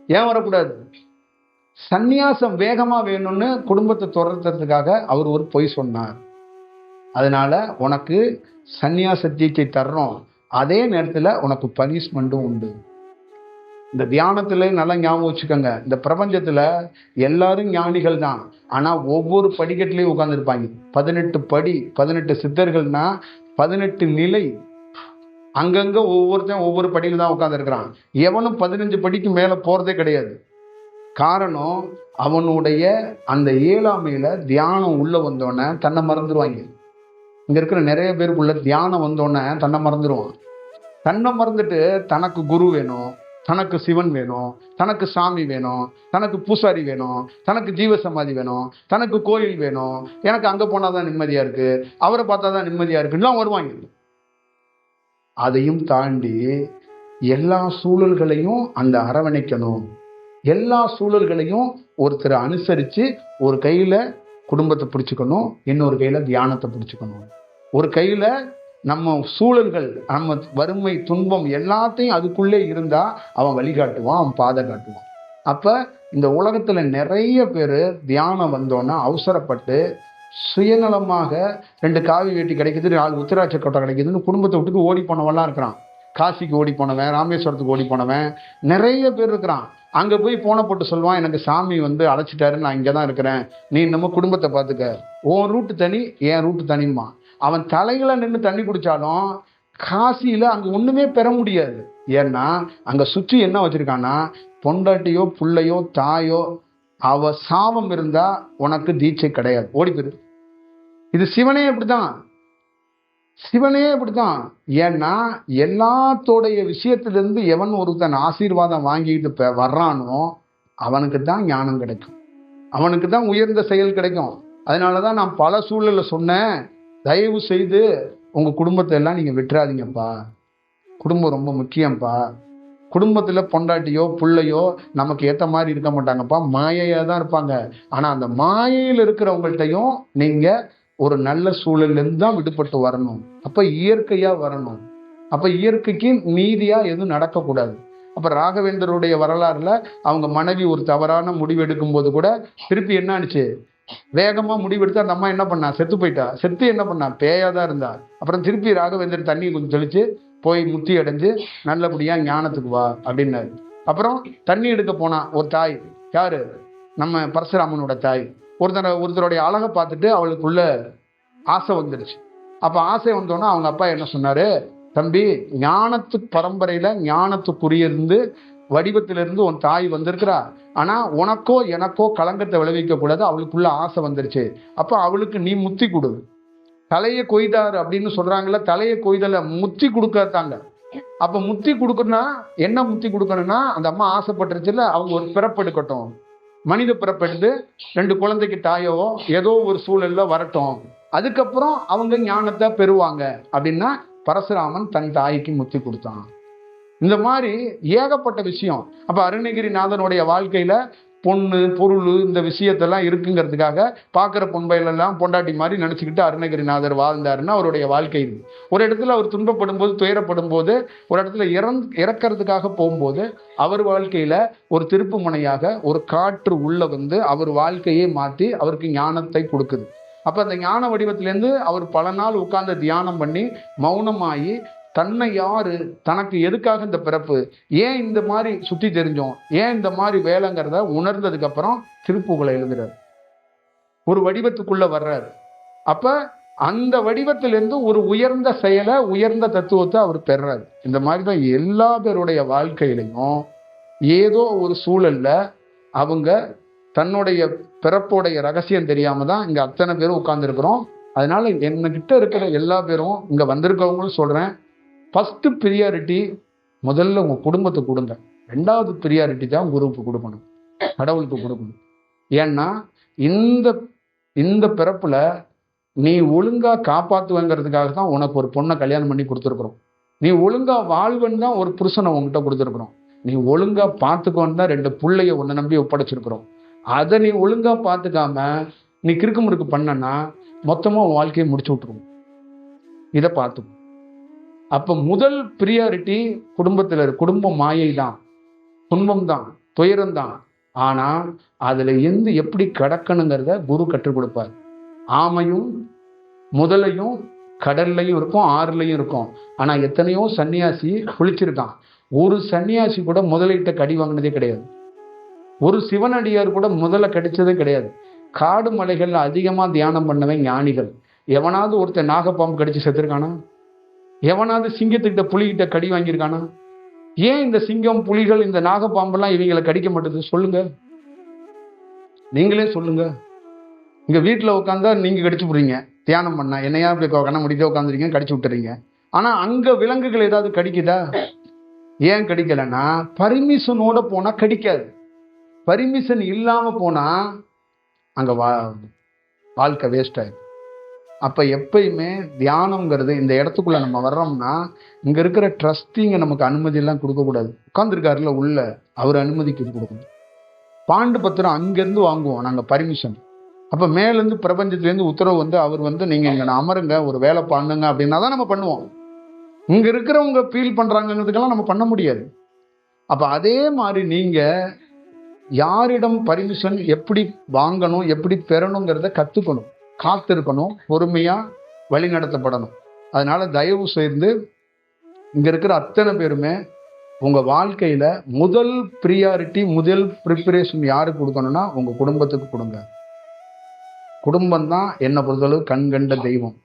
ஏன் வரக்கூடாது? சந்நியாசம் வேகமா வேணும்னு குடும்பத்தை துரத்துறதுக்காக அவர் ஒரு பொய் சொன்னார். அதனால உனக்கு சந்நியாச தீட்சை தர்றோம், அதே நேரத்துல உனக்கு பனிஷ்மெண்ட்டும் உண்டு. இந்த தியானத்துல நல்லா ஞாபகம் வச்சுக்கோங்க, இந்த பிரபஞ்சத்துல எல்லாரும் ஞானிகள் தான். ஆனா ஒவ்வொரு படிக்கட்டுலயும் உட்கார்ந்துருப்பாங்க. 18 படி, 18 சித்தர்கள்னா 18 நிலை. அங்கங்க ஒவ்வொருத்தன் ஒவ்வொரு படியில தான் உட்கார்ந்துருக்கிறான். எவனும் 15 படிக்கு மேல போறதே கிடையாது. காரணம், அவனுடைய அந்த இயலாமையில தியானம் உள்ள வந்தோடனே தன்னை மறந்துடுவாங்க. இங்க இருக்கிற நிறைய பேருக்குள்ள தியானம் வந்தோடனே தன்னை மறந்துடுவான். தன்னை மறந்துட்டு தனக்கு குரு வேணும், தனக்கு சிவன் வேணும், தனக்கு சாமி வேணும், தனக்கு பூசாரி வேணும், தனக்கு ஜீவசமாதி வேணும், தனக்கு கோயில் வேணும், எனக்கு அங்க போனாதான் நிம்மதியா இருக்கு, அவரை பார்த்தாதான் நிம்மதியா இருக்குலாம் வருவாங்க. அதையும் தாண்டி எல்லா சூழல்களையும் அந்த அரவணைக்கணும். எல்லா சூழல்களையும் ஒருத்தரை அனுசரித்து ஒரு கையில் குடும்பத்தை பிடிச்சிக்கணும், இன்னொரு கையில் தியானத்தை பிடிச்சிக்கணும். ஒரு கையில் நம்ம சூழல்கள், நம்ம வறுமை துன்பம் எல்லாத்தையும் அதுக்குள்ளே இருந்தால் அவன் வழிகாட்டுவான், அவன் பாதை காட்டுவான். அப்போ இந்த உலகத்தில் நிறைய பேர் தியானம் வந்தோன்னா அவசரப்பட்டு சுயநலமாக 2 காவி வேட்டி கிடைக்குது, 4 உத்திராட்ச கொட்டை கிடைக்குதுன்னு குடும்பத்தை விட்டுட்டு ஓடி போனவெல்லாம் இருக்கிறான். காசிக்கு ஓடி போனவன், ராமேஸ்வரத்துக்கு ஓடி போனவன் நிறைய பேர் இருக்கிறான். அங்கே போய் போன போட்டு சொல்லுவான், எனக்கு சாமி அழைச்சிட்டாரு, நான் இங்கே தான் இருக்கிறேன், நீ நம்ம குடும்பத்தை பார்த்துக்க, உன் ரூட்டு தனி என் ரூட்டு தனிமா. அவன் தலைகளை நின்று தண்ணி குடித்தாலும் காசியில் அங்கே ஒன்றுமே பெற முடியாது. ஏன்னா அங்கே சுற்றி என்ன வச்சுருக்கான்னா, பொண்டாட்டியோ பிள்ளையோ தாயோ அவ சாபம் இருந்தால் உனக்கு தீட்சை கிடையாது, ஓடி போயிரு. இது சிவனே அப்படித்தான், சிவனே அப்படித்தான். ஏன்னா எல்லாத்தோடைய விஷயத்திலிருந்து எவன் ஒருத்தன் ஆசீர்வாதம் வாங்கிட்டு வர்றானோ அவனுக்கு தான் ஞானம் கிடைக்கும், அவனுக்கு தான் உயர்ந்த செயல் கிடைக்கும். அதனாலதான் நான் பல சூழல்ல சொன்னேன், தயவு செய்து உங்க குடும்பத்தை எல்லாம் நீங்க விட்டுறாதீங்கப்பா, குடும்பம் ரொம்ப முக்கியம்ப்பா. குடும்பத்துல பொண்டாட்டியோ பிள்ளையோ நமக்கு ஏத்த மாதிரி இருக்க மாட்டாங்கப்பா, மாயையா தான் இருப்பாங்க. ஆனா அந்த மாயையில் இருக்கிறவங்கள்ட்டையும் நீங்க ஒரு நல்ல சூழல்லேருந்து தான் விடுபட்டு வரணும். அப்போ இயற்கையாக வரணும். அப்போ இயற்கைக்கு நீதியா எதுவும் நடக்கக்கூடாது. அப்போ ராகவேந்தருடைய வரலாறுல அவங்க மனைவி ஒரு தவறான முடிவு எடுக்கும் போது கூட திருப்பி என்ன ஆனிச்சு, வேகமா முடிவெடுத்து அந்த அம்மா என்ன பண்ணா, செத்து போயிட்டா. செத்து என்ன பண்ணா, பேயா தான் இருந்தா. அப்புறம் திருப்பி ராகவேந்தர் தண்ணி கொஞ்சம் தெளிச்சு போய் முத்தி அடைஞ்சு நல்லபடியா ஞானத்துக்கு வா அப்படின்னாரு. அப்புறம் தண்ணி எடுக்க போனா ஒரு தாய், யாரு, நம்ம பரசுராமனோட தாய், ஒருத்தருடைய அழகை பார்த்துட்டு அவளுக்குள்ள ஆசை வந்துடுச்சு. அப்ப ஆசை வந்தோன்னா அவங்க அப்பா என்ன சொன்னாரு, தம்பி, ஞானத்து பரம்பரையில ஞானத்துக்குரியருந்து வடிவத்திலிருந்து உன் தாய் வந்திருக்கிறா, ஆனா உனக்கோ எனக்கோ களங்கத்தை விளைவிக்க கூடாது, அவளுக்குள்ள ஆசை வந்துருச்சு, அப்ப அவளுக்கு நீ முத்தி கொடு. தலையை கொய்தாரு அப்படின்னு சொல்றாங்கல்ல, தலையை கொய்தல முத்தி கொடுக்கத்தாங்க. அப்ப முத்தி கொடுக்கணும்னா என்ன, முத்தி கொடுக்கணும்னா அந்த அம்மா ஆசைப்பட்டுருச்சுல, அவங்க ஒரு பிறப்பெடுக்கட்டும், மனித பிறப்பெடுத்து 2 குழந்தைக்கு தாயோ ஏதோ ஒரு சூழல்ல வரட்டும், அதுக்கப்புறம் அவங்க ஞானத்தை பெறுவாங்க அப்படின்னா பரசுராமன் தன் தாய்க்கு முத்தி கொடுத்தான். இந்த மாதிரி ஏகப்பட்ட விஷயம். அப்ப அருணகிரிநாதனுடைய வாழ்க்கையில பொண்ணு பொருள் இந்த விஷயத்தெல்லாம் இருக்குங்கிறதுக்காக பார்க்குற பொன்பையிலெல்லாம் பொண்டாட்டி மாதிரி நினச்சிக்கிட்டு அருணகிரிநாதர் வாழ்ந்தாருன்னா அவருடைய வாழ்க்கை இது. ஒரு இடத்துல அவர் துன்பப்படும் போது, துயரப்படும் போது, ஒரு இடத்துல இறக்கிறதுக்காக போகும்போது அவர் வாழ்க்கையில ஒரு திருப்பு முனையாக ஒரு காற்று உள்ள வந்து அவர் வாழ்க்கையை மாற்றி அவருக்கு ஞானத்தை கொடுக்குது. அப்போ அந்த ஞான வடிவத்திலேருந்து அவர் பல நாள் உட்கார்ந்து தியானம் பண்ணி மௌனமாகி தன்னை யாரு, தனக்கு எதுக்காக இந்த பிறப்பு, ஏன் இந்த மாதிரி சுத்தி தெரிஞ்சோம், ஏன் இந்த மாதிரி வேலைங்கிறத உணர்ந்ததுக்கு அப்புறம் திருப்புகளை எழுதுறாரு, ஒரு வடிவத்துக்குள்ள வர்றாரு. அப்ப அந்த வடிவத்திலிருந்து ஒரு உயர்ந்த செயலை, உயர்ந்த தத்துவத்தை அவர் பெறாரு. இந்த மாதிரிதான் எல்லா பேருடைய வாழ்க்கையிலையும் ஏதோ ஒரு சூழல்ல அவங்க தன்னுடைய பிறப்புடைய ரகசியம் தெரியாம தான் இங்க அத்தனை பேரும் உட்கார்ந்துருக்கிறோம். அதனால என்கிட்ட இருக்கிற எல்லா பேரும் இங்க வந்திருக்கவங்களும் சொல்றேன், ஃபர்ஸ்ட் ப்ரியாரிட்டி முதல்ல உங்க குடும்பத்தை கொடுங்க, 2வது ப்ரியாரிட்டி தான் குருவுக்கு கொடுக்கணும், கடவுளுக்கு கொடுக்கணும். ஏன்னா இந்த இந்த பிறப்புல நீ ஒழுங்கா காப்பாத்துவங்கிறதுக்காக தான் உனக்கு ஒரு பொண்ணை கல்யாணம் பண்ணி கொடுத்துருக்குறோம். நீ ஒழுங்கா வாழ்வன்னு தான் ஒரு புருஷனை உங்ககிட்ட கொடுத்துருக்குறோம். நீ ஒழுங்கா பார்த்துக்கோன்னு தான் 2 பிள்ளைய உன்னை நம்பி ஒப்படைச்சிருக்கிறோம். அதை நீ ஒழுங்கா பார்த்துக்காம நீ கிறுக்கு முறுக்கு பண்ணனா மொத்தமா உன் வாழ்க்கையை முடிச்சு விட்டுருவோம். இதை பார்த்துக்கோ. அப்ப முதல் பிரியாரிட்டி குடும்ப மாயை தான், துன்பம் தான், துயரம் தான். ஆனா அதுல எப்படி கடக்கணுங்கிறத குரு கற்றுக் கொடுப்பார். ஆமையும் முதலையும் கடல்லையும் இருக்கும், ஆறுலையும் இருக்கும். ஆனா எத்தனையோ சன்னியாசி குளிச்சிருக்கான். ஒரு சன்னியாசி கூட முதலையிட்ட கடி வாங்கினதே கிடையாது. ஒரு சிவனடியார் கூட முதல்ல கடிச்சதே கிடையாது. காடு மலைகள்ல அதிகமா தியானம் பண்ணவன் ஞானிகள். எவனாவது ஒருத்தன் நாகப்பாம்பு கடிச்சு செத்துருக்கானா? எவனாவது சிங்கத்துக்கிட்ட புலிகிட்ட கடி வாங்கியிருக்கானா? ஏன் இந்த சிங்கம், புலிகள், இந்த நாகப்பாம்பெல்லாம் இவங்களை கடிக்க மாட்டேது? சொல்லுங்க, நீங்களே சொல்லுங்க. இங்க வீட்டுல உட்காந்தா நீங்க கடிச்சு போடுறீங்க. தியானம் பண்ணா என்னையா இப்படி கண்ண முடிக்க உட்காந்துருக்கீங்க, கடிச்சு விட்டுறீங்க. ஆனா அங்க விலங்குகள் ஏதாவது கடிக்குதா? ஏன் கடிக்கலன்னா பர்மிஷனோட போனா கடிக்காது. பர்மிஷன் இல்லாம போனா அங்க வாழ்க்கை வேஸ்ட் ஆயிடும். அப்ப எப்பயுமே தியானம்ங்கிறது, இந்த இடத்துக்குள்ள நம்ம வர்றோம்னா இங்க இருக்கிற ட்ரஸ்டிங்க நமக்கு அனுமதி எல்லாம் கொடுக்க கூடாது. உட்கார்ந்துருக்காருல உள்ள, அவர் அனுமதிக்கு கொடுக்கணும். பாண்டு பத்திரம் அங்கிருந்து வாங்குவோம் நாங்க பர்மிஷன். அப்ப மேலேருந்து பிரபஞ்சத்திலேருந்து உத்தரவு அவர் நீங்க இங்க அமருங்க, ஒரு வேலை பண்ணுங்க அப்படின்னா தான் நம்ம பண்ணுவோம். இங்க இருக்கிறவங்க ஃபீல் பண்றாங்கிறதுக்கெல்லாம் நம்ம பண்ண முடியாது. அப்ப அதே மாதிரி நீங்க யாரிடம் பர்மிஷன் எப்படி வாங்கணும், எப்படி பெறணுங்கிறத கத்துக்கணும், காத்திருக்கணும், பொறுமையா வழி நடத்தப்படணும். அதனால தயவு செய்து இங்க இருக்கிற அத்தனை பேருமே உங்க வாழ்க்கையில முதல் பிரியாரிட்டி, முதல் ப்ரிப்பரேஷன் யாருக்கு கொடுக்கணும்னா உங்க குடும்பத்துக்கு கொடுங்க. குடும்பம் தான் என்னை பொறுத்தளவு கண்கண்ட தெய்வம்.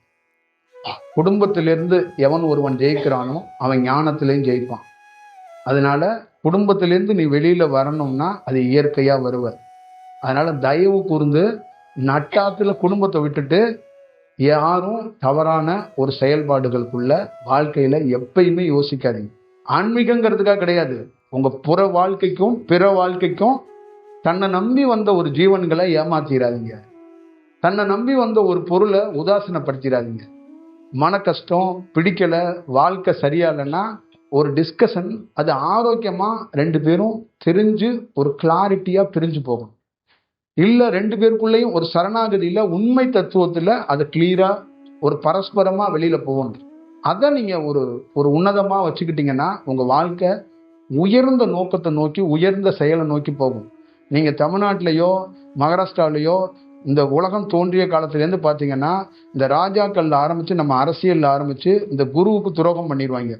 குடும்பத்திலிருந்து எவன் ஒருவன் ஜெயிக்கிறானோ அவன் ஞானத்திலையும் ஜெயிப்பான். அதனால குடும்பத்திலேருந்து நீ வெளியில வரணும்னா அது இயற்கையா வருவ. அதனால தயவு கூர்ந்து நட்டாத்துல குடும்பத்தை விட்டுட்டு யாரும் தவறான ஒரு செயல்பாடுகளுக்குள்ள வாழ்க்கையில எப்பயுமே யோசிக்காதீங்க. ஆன்மீகங்கிறதுக்காக கிடையாது, உங்க புற வாழ்க்கைக்கும் பிற வாழ்க்கைக்கும் தன்னை நம்பி வந்த ஒரு ஜீவன்களை ஏமாத்திராதீங்க. தன்னை நம்பி வந்த ஒரு பொருளை உதாசீனப்படுத்திடாதீங்க. மன கஷ்டம், பிடிக்கல, வாழ்க்கை சரியா இல்லைன்னா ஒரு டிஸ்கஷன், அது ஆரோக்கியமா 2 பேரும் தெரிஞ்சு ஒரு கிளாரிட்டியா பிரிஞ்சு போகணும். இல்ல 2 பேருக்குள்ளேயும் ஒரு சரணாகதியில உண்மை தத்துவத்துல அது கிளியரா ஒரு பரஸ்பரமா வெளியில போகணும். அதை நீங்க ஒரு உன்னதமா வச்சுக்கிட்டீங்கன்னா உங்க வாழ்க்கை உயர்ந்த நோக்கத்தை நோக்கி, உயர்ந்த செயலை நோக்கி போகும். நீங்க தமிழ்நாட்டிலேயோ மகாராஷ்டிராவிலேயோ இந்த உலகம் தோன்றிய காலத்திலேருந்து பார்த்தீங்கன்னா இந்த ராஜாக்கள்ல ஆரம்பிச்சு நம்ம அரசியல்ல ஆரம்பிச்சு இந்த குருவுக்கு துரோகம் பண்ணிடுவாங்க,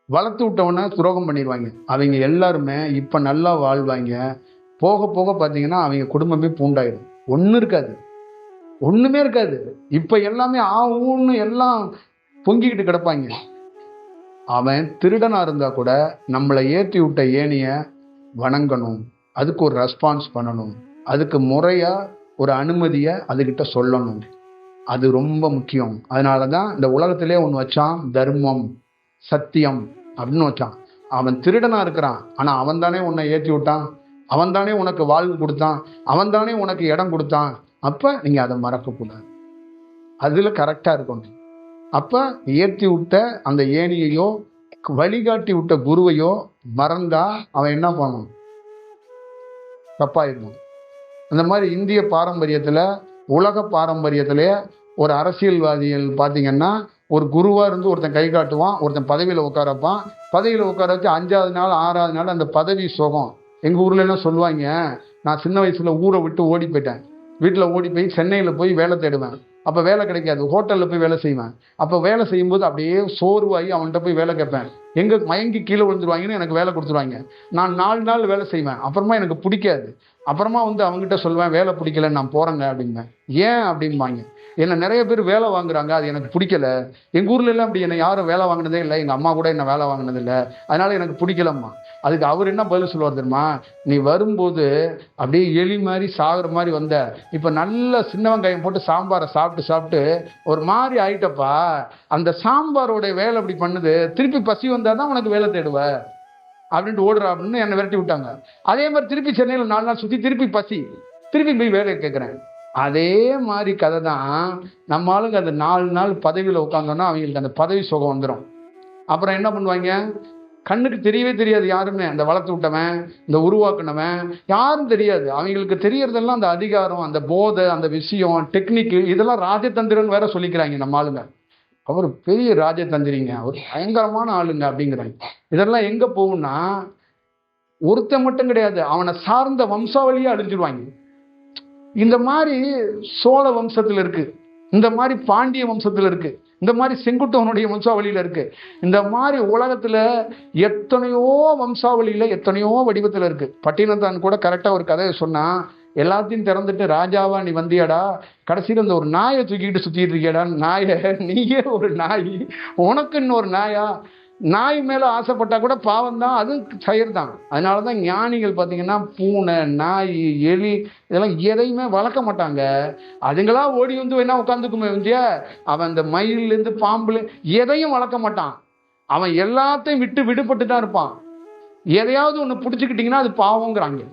வளர்த்து விட்டவன துரோகம் பண்ணிடுவாங்க. அவங்க எல்லாருமே இப்ப நல்லா வாழ்வாங்க. போக போக பார்த்தீங்கன்னா அவங்க குடும்பமே பூண்டாயிடும். ஒன்றும் இருக்காது, ஒண்ணுமே இருக்காது. இப்ப எல்லாமே ஊன்னு எல்லாம் பொங்கிக்கிட்டு கிடப்பாங்க. அவன் திருடனா இருந்தா கூட நம்மளை ஏற்றி விட்ட ஏனிய வணங்கணும், அதுக்கு ஒரு ரெஸ்பான்ஸ் பண்ணணும், அதுக்கு முறையா ஒரு அனுமதியை அதுகிட்ட சொல்லணும். அது ரொம்ப முக்கியம். அதனாலதான் இந்த உலகத்திலே ஒன்று வச்சான், தர்மம், சத்தியம் அப்படின்னு வச்சான். அவன் திருடனா இருக்கிறான், ஆனா அவன் தானே உன்னை ஏற்றி விட்டான், அவன் தானே உனக்கு வாழ்வு கொடுத்தான், அவன் தானே உனக்கு இடம் கொடுத்தான். அப்ப நீங்க அதை மறக்கக்கூடாது, அதுல கரெக்டா இருக்கணும். அப்ப ஏற்றி விட்ட அந்த ஏணியையோ வழிகாட்டி விட்ட குருவையோ மறந்தா அவன் என்ன பண்ணணும்? தப்பாயிருக்கும். அந்த மாதிரி இந்திய பாரம்பரியத்துல, உலக பாரம்பரியத்திலே ஒரு அரசியல்வாதிகள் பார்த்தீங்கன்னா ஒரு குருவா இருந்து ஒருத்தன் கை காட்டுவான், ஒருத்தன் பதவியில உட்கார வைப்பான். பதவியில உட்கார வச்சு 5வது நாள் 6வது நாள் அந்த பதவி சுகம். எங்க ஊர்ல எல்லாம் சொல்லுவாங்க, நான் சின்ன வயசுல ஊரை விட்டு ஓடி போயிட்டேன். வீட்டில் ஓடி போய் சென்னையில போய் வேலை தேடுவேன். அப்ப வேலை கிடைக்காது, ஹோட்டல்ல போய் வேலை செய்வேன். அப்ப வேலை செய்யும்போது அப்படியே சோர்வாகி அவன்கிட்ட போய் வேலை கேட்பேன். எங்க மயங்கி கீழே விழுந்துருவாங்கன்னு எனக்கு வேலை கொடுத்துருவாங்க. நான் 4 நாள் வேலை செய்வேன். அப்புறமா எனக்கு பிடிக்காது. அப்புறமா அவங்ககிட்ட சொல்லுவேன், வேலை பிடிக்கல, நான் போறேங்க அப்படின்பேன். ஏன் அப்படிம்பாங்க. என்ன நிறைய பேர் வேலை வாங்குறாங்க, அது எனக்கு பிடிக்கல. எங்க ஊர்ல எல்லாம் அப்படி என்னை யாரும் வேலை வாங்கினதே இல்லை, எங்க அம்மா கூட என்ன வேலை வாங்கினது இல்லை, அதனால எனக்கு பிடிக்கலம்மா. அதுக்கு அவர் என்ன பதில் சொல்லுவார் தெரியுமா? நீ வரும்போது அப்படியே எலி மாதிரி சாகுற மாதிரி வந்த, இப்ப நல்ல சின்ன வெங்காயம் போட்டு சாம்பாரை சாப்பிட்டு சாப்பிட்டு ஒரு மாதிரி ஆயிட்டப்பா, அந்த சாம்பாரோட வேலை அப்படி பண்ணுது, திருப்பி பசி வந்தாதான் உனக்கு வேலை தேடுவ அப்படின்ட்டு ஓடுறா அப்படின்னு என்னை விரட்டி விட்டாங்க. அதே மாதிரி திருப்பி சென்னையில் 4 நாள் சுற்றி திருப்பி பசி, திருப்பி போய் வேலையை கேட்குறேன். அதே மாதிரி கதை தான் நம்ம ஆளுங்க அந்த 4 நாள் பதவியில் உட்காந்தோன்னா அவங்களுக்கு அந்த பதவி சுகம் வந்துடும். அப்புறம் என்ன பண்ணுவாங்க, கண்ணுக்கு தெரியவே தெரியாது யாருமே, அந்த வளர்த்து விட்டவன், இந்த உருவாக்குனவன் யாரும் தெரியாது. அவங்களுக்கு தெரியறதெல்லாம் அந்த அதிகாரம், அந்த போதை, அந்த விஷயம், டெக்னிக்கு, இதெல்லாம் ராஜதந்திரன் வேற சொல்லிக்கிறாங்க நம்ம ஆளுங்க. அவர் பெரிய ராஜதந்திரிங்க, அவர் பயங்கரமான ஆளுங்க அப்படிங்கிறாங்க. இதெல்லாம் எங்க போகும்னா, ஒருத்தன் மட்டும் கிடையாது, அவனை சார்ந்த வம்சாவளியே அழிஞ்சிருவாங்க. இந்த மாதிரி சோழ வம்சத்துல இருக்கு, இந்த மாதிரி பாண்டிய வம்சத்துல இருக்கு, இந்த மாதிரி செங்குட்டுவனுடைய வம்சாவளியில இருக்கு, இந்த மாதிரி உலகத்துல எத்தனையோ வம்சாவளியில எத்தனையோ வடிவத்துல இருக்கு. பட்டினத்தான் கூட கரெக்டா ஒரு கதையை சொன்னா, எல்லாத்தையும் திறந்துட்டு ராஜாவா நீ வந்தியாடா, கடைசியில் இந்த ஒரு நாயை தூக்கிட்டு சுத்திட்டு இருக்கியாடா, நாயை நீயே ஒரு நாய், உனக்கு இன்னொரு நாயா, நாய் மேல ஆசைப்பட்டா கூட பாவம் தான், அது செயல் தான். அதனாலதான் ஞானிகள் பார்த்தீங்கன்னா பூனை, நாய், எலி இதெல்லாம் எதையுமே வளர்க்க மாட்டாங்க. அதுங்களா ஓடி வந்து வேணா உட்காந்துக்குமே வந்து, அவன் இந்த மயிலிருந்து பாம்புல எதையும் வளர்க்க மாட்டான். அவன் எல்லாத்தையும் விட்டு விடுபட்டு தான் இருப்பான். எதையாவது ஒன்று பிடிச்சிக்கிட்டீங்கன்னா அது பாவங்கிறாங்க.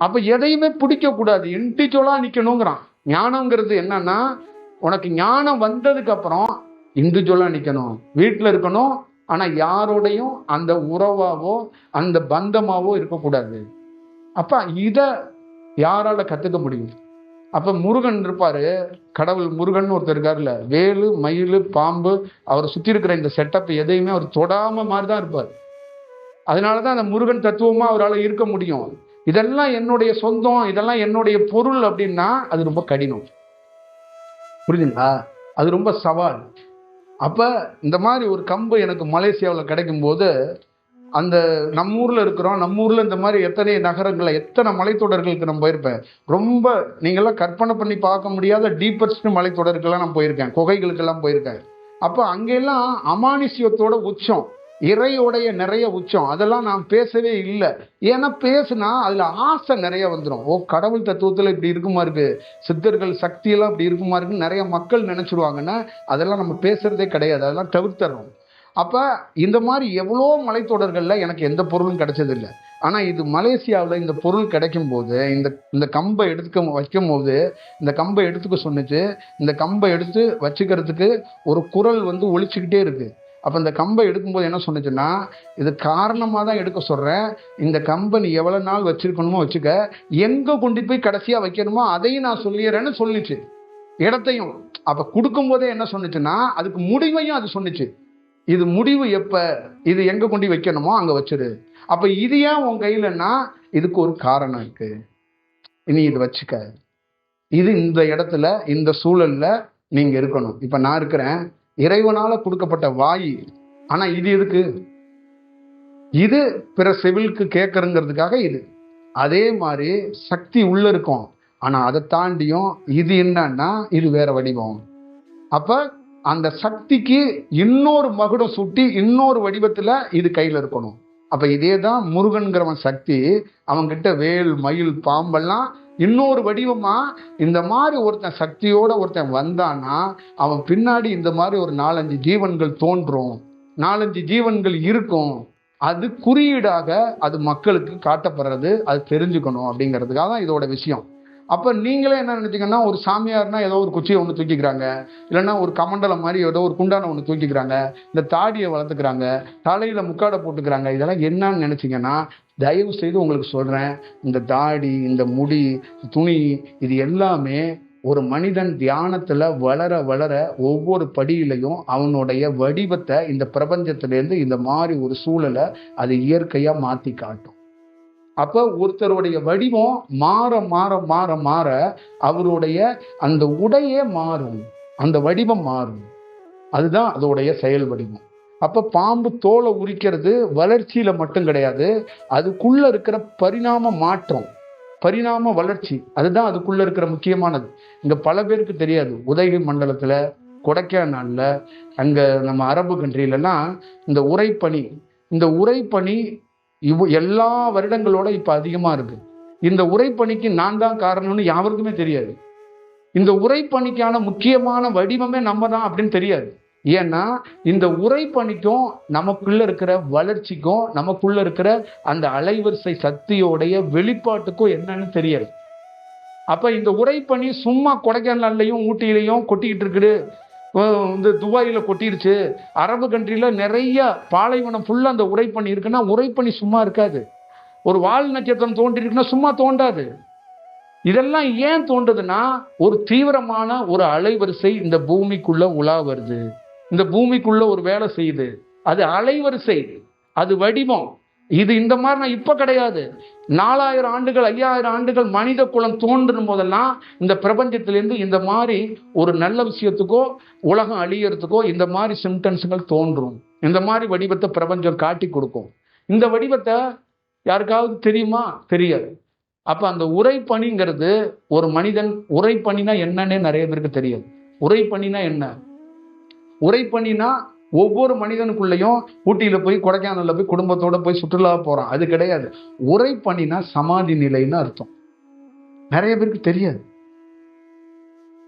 அப்ப எதையுமே பிடிக்க கூடாது, இண்டிவிஜுவலா நிக்கணுங்கிறான். ஞானம்ங்கிறது என்னன்னா, உனக்கு ஞானம் வந்ததுக்கு அப்புறம் இண்டிவிஜுவலா நிக்கணும், வீட்டுல இருக்கணும். ஆனா யாரோடையும் அந்த உறவாவோ அந்த பந்தமாவோ இருக்கக்கூடாது. அப்ப இத யாரால கத்துக்க முடியும்? அப்ப முருகன் இருப்பாரு, கடவுள் முருகன் ஒருத்தர் இருக்காருல்ல, வேலு மயில் பாம்பு, அவர் சுத்தி இருக்கிற இந்த செட்டப் எதையுமே அவர் தொடாம மாதிரிதான் இருப்பார். அதனாலதான் அந்த முருகன் தத்துவமா அவரால் இருக்க முடியும். இதெல்லாம் என்னுடைய சொந்தம், இதெல்லாம் என்னுடைய பொருள் அப்படின்னா அது ரொம்ப கடினம். புரியுதுங்களா? அது ரொம்ப சவால். அப்ப இந்த மாதிரி ஒரு கம்பு எனக்கு மலேசியாவில் கிடைக்கும் போது, அந்த நம்ம ஊர்ல இருக்கிறோம், நம்ம ஊர்ல இந்த மாதிரி எத்தனை நகரங்கள்ல எத்தனை மலைத்தொடர்களுக்கு நான் போயிருப்பேன். ரொம்ப நீங்களாம் கற்பனை பண்ணி பார்க்க முடியாத டீப்பஸ்ட் மலைத்தொடருக்கெல்லாம் நான் போயிருக்கேன், குகைகளுக்கெல்லாம் போயிருக்கேன். அப்ப அங்கெல்லாம் அமானுஷ்யத்தோட உச்சம், இறையோடைய நிறைய உச்சம், அதெல்லாம் நான் பேசவே இல்லை. ஏன்னா பேசுனா அதுல ஆசை நிறைய வந்துடும். ஓ, கடவுள் தத்துவத்துல இப்படி இருக்குமா இருக்கு, சித்தர்கள் சக்தியெல்லாம் இப்படி இருக்குமா இருக்குன்னு நிறைய மக்கள் நினைச்சிருவாங்கன்னா அதெல்லாம் நம்ம பேசுறதே கிடையாது, அதெல்லாம் தவிர்த்தறோம். அப்ப இந்த மாதிரி எவ்வளோ மலைத்தொடர்கள்ல எனக்கு எந்த பொருளும் கிடைச்சதில்லை. ஆனா இது மலேசியாவில் இந்த பொருள் கிடைக்கும் போது, இந்த கம்பை வைக்கும் போது, இந்த கம்பை எடுத்துக்க சொன்னிச்சு. இந்த கம்பை எடுத்து வச்சுக்கிறதுக்கு ஒரு குரல் வந்து ஒலிச்சுக்கிட்டே இருக்கு. அப்போ இந்த கம்பை எடுக்கும்போது என்ன சொன்னிச்சுன்னா, இது காரணமாக தான் எடுக்க சொல்கிறேன், இந்த கம்பை நீ எவ்வளோ நாள் வச்சிருக்கணுமோ வச்சுக்க, எங்கே கொண்டு போய் கடைசியாக வைக்கணுமோ அதையும் நான் சொல்லிடுறேன்னு சொல்லிச்சு, இடத்தையும். அப்போ கொடுக்கும்போதே என்ன சொன்னிச்சுன்னா, அதுக்கு முடிவையும் அது சொன்னிச்சு. இது முடிவு எப்போ, இது எங்கே கொண்டு வைக்கணுமோ அங்கே வச்சிரு. அப்போ இது ஏன் உன் கையிலன்னா, இதுக்கு ஒரு காரணம் இருக்கு, இனி இது வச்சுக்க, இது இந்த இடத்துல இந்த சூழல்ல நீங்க இருக்கணும். இப்ப நான் இருக்கிறேன், இறைவனால கொடுக்கப்பட்ட வாய். ஆனா இது எதுக்கு? இது பிற செவிலுக்கு கேட்கறங்கிறதுக்காக இது. அதே மாதிரி சக்தி உள்ள இருக்கும், ஆனா அதை தாண்டியும் இது என்னன்னா இது வேற வடிவம். அப்ப அந்த சக்திக்கு இன்னொரு மகுடம் சுட்டி இன்னொரு வடிவத்துல இது கையில இருக்கணும். அப்ப இதேதான் முருகன்கிறவன் சக்தி. அவன்கிட்ட வேல் மயில் பாம்பெல்லாம் இன்னொரு வடிவமா இந்த மாதிரி ஒருத்தன் சக்தியோட ஒருத்தன் வந்தான்னா அவன் பின்னாடி இந்த மாதிரி ஒரு 4-5 ஜீவன்கள் தோன்றும், 4-5 ஜீவன்கள் இருக்கும். அது குறியீடாக அது மக்களுக்கு காட்டப்படுறது, அது தெரிஞ்சுக்கணும் அப்படிங்கிறதுக்காக தான் இதோட விஷயம். அப்ப நீங்களே என்ன நினைச்சீங்கன்னா, ஒரு சாமியார்னா ஏதோ ஒரு குச்சியை ஒன்று தூக்கிக்கிறாங்க, இல்லைன்னா ஒரு கமண்டலம் மாதிரி ஏதோ ஒரு குண்டான ஒன்று தூக்கிக்கிறாங்க, இந்த தாடியை வளர்த்துக்கிறாங்க, தலையில முக்காடை போட்டுக்கிறாங்க. இதெல்லாம் என்னன்னு நினைச்சீங்கன்னா, தயவு செய்து உங்களுக்கு சொல்றேன், இந்த தாடி, இந்த முடி, துணி, இது எல்லாமே ஒரு மனிதன் தியானத்துல வளர வளர ஒவ்வொரு படியிலையும் அவனுடைய வடிவத்தை இந்த பிரபஞ்சத்திலேருந்து இந்த மாதிரி ஒரு சூழலை அது இயற்கையா மாத்தி காட்டும். அப்ப ஒருத்தருடைய வடிவம் மாற மாற மாற மாற அவருடைய அந்த உடையே மாறும், அந்த வடிவம் மாறும். அதுதான் அதோடைய செயல் வடிவம். அப்ப பாம்பு தோலை உரிக்கிறது வளர்ச்சியில மட்டும் கிடையாது, அதுக்குள்ள இருக்கிற பரிணாம மாற்றம், பரிணாம வளர்ச்சி, அதுதான் அதுக்குள்ள இருக்கிற முக்கியமானது. இங்க பல பேருக்கு தெரியாது. உதகை மண்டலத்துல, கொடைக்கானல்ல, அங்க நம்ம அரபு கண்ட்ரிலெல்லாம் இந்த உறைப்பனி எல்லா வருடங்களோட இப்ப அதிகமா இருக்கு. இந்த உறைப்பனிக்கு நான் தான் காரணம்னு யாருக்குமே தெரியாது. இந்த உறைப்பனிக்கான முக்கியமான வடிவமே நம்ம தான் அப்படின்னு தெரியாது. ஏன்னா இந்த உறைப்பனிக்கும் நமக்குள்ள இருக்கிற வளர்ச்சிக்கும் நமக்குள்ள இருக்கிற அந்த அலைவரிசை சக்தியோடைய வெளிப்பாட்டுக்கும் என்னன்னு தெரியாது. அப்ப இந்த உறைபனி சும்மா கொடைக்கானல்லையும் ஊட்டியிலையும் கொட்டிக்கிட்டு இருக்குது, இந்த துபாயில கொட்டிருச்சு, அரபு கண்ட்ரியில நிறைய பாலைவனம் ஃபுல்லா அந்த உறைபனி இருக்குன்னா உறைபனி சும்மா இருக்காது. ஒரு வால் நட்சத்திரம் தோன்றி இருக்குன்னா சும்மா தோண்டாது. இதெல்லாம் ஏன் தோன்றுதுன்னா ஒரு தீவிரமான ஒரு அலைவரிசை இந்த பூமிக்குள்ள உலா வருது, இந்த பூமிக்குள்ள ஒரு வேலை செய்யுது. அது அலைவரிசை, அது வடிவம். இது இந்த மாதிரி நான் இப்ப கிடையாது. 4000 ஆண்டுகள் 5000 ஆண்டுகள் மனித குலம் தோன்றும் போதெல்லாம் இந்த பிரபஞ்சத்திலிருந்து இந்த மாதிரி ஒரு நல்ல விஷயத்துக்கோ உலகம் அழியறதுக்கோ இந்த மாதிரி சிம்டம்ஸ்கள் தோன்றும். இந்த மாதிரி வடிவத்தை பிரபஞ்சம் காட்டி கொடுக்கும். இந்த வடிவத்தை யாருக்காவது தெரியுமா? தெரியாது. அப்ப அந்த உறைபனிங்கிறது ஒரு மனிதன், உறைபனினா என்னன்னே நிறைய பேருக்கு தெரியாது. உறைபனினா என்ன? உறைபனினா ஒவ்வொரு மனிதனுக்குள்ளேயும் ஊட்டியில போய் கொடைக்கானல்ல போய் குடும்பத்தோட போய் சுற்றுலா போறான், அது கிடையாது. உறைபனினா சமாதி நிலைன்னு அர்த்தம். நிறைய பேருக்கு தெரியாது.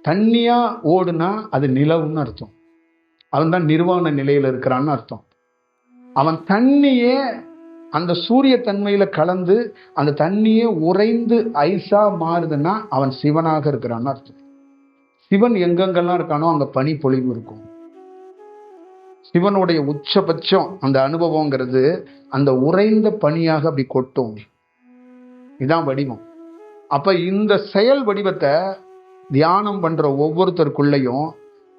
தண்ணியா ஓடுனா அது நிலவுன்னு அர்த்தம். அவன் தான் நிர்வாண நிலையில இருக்கிறான்னு அர்த்தம். அவன் தண்ணியே அந்த சூரிய தன்மையில கலந்து அந்த தண்ணியே உறைந்து ஐஸா மாறுதுன்னா அவன் சிவனாக இருக்கிறான்னு அர்த்தம். சிவன் எங்கெங்கெல்லாம் இருக்கானோ அங்க பனி பொழிவு இருக்கும். சிவனுடைய உச்சபட்சம் அந்த அனுபவங்கிறது அந்த உறைந்த பனியாக அப்படி கொட்டும். இதான் வடிவம். அப்ப இந்த செயல் வடிவத்தை தியானம் பண்ற ஒவ்வொருத்தருக்குள்ளேயும்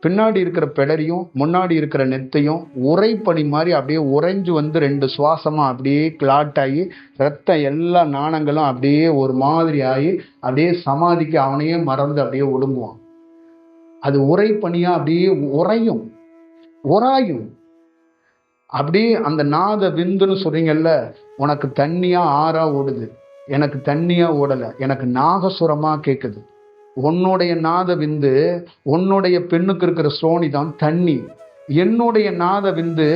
பின்னாடி இருக்கிற பெடரியும் முன்னாடி இருக்கிற நெத்தையும் உறைபனி மாதிரி அப்படியே உறைஞ்சு வந்து 2 சுவாசமா அப்படியே கிளாட் ஆகி ரத்தம் எல்லா நாணங்களும் அப்படியே ஒரு மாதிரி ஆகி அப்படியே சமாதிக்கு அவனையே மறந்து அப்படியே ஒடுங்குவான். அது உறைபனியா அப்படியே உறையும், உராயும். அப்படியே அந்த நாத விந்துன்னு சொல்றீங்கல்ல, உனக்கு தண்ணியா ஆறா ஓடுது, எனக்கு தண்ணியா ஓடல, எனக்கு நாகசுரமா கேட்குது. உன்னுடைய நாத விந்து, உன்னுடைய பெண்ணுக்கு இருக்கிற சோனி தான் தண்ணி. என்னுடைய நாத விந்து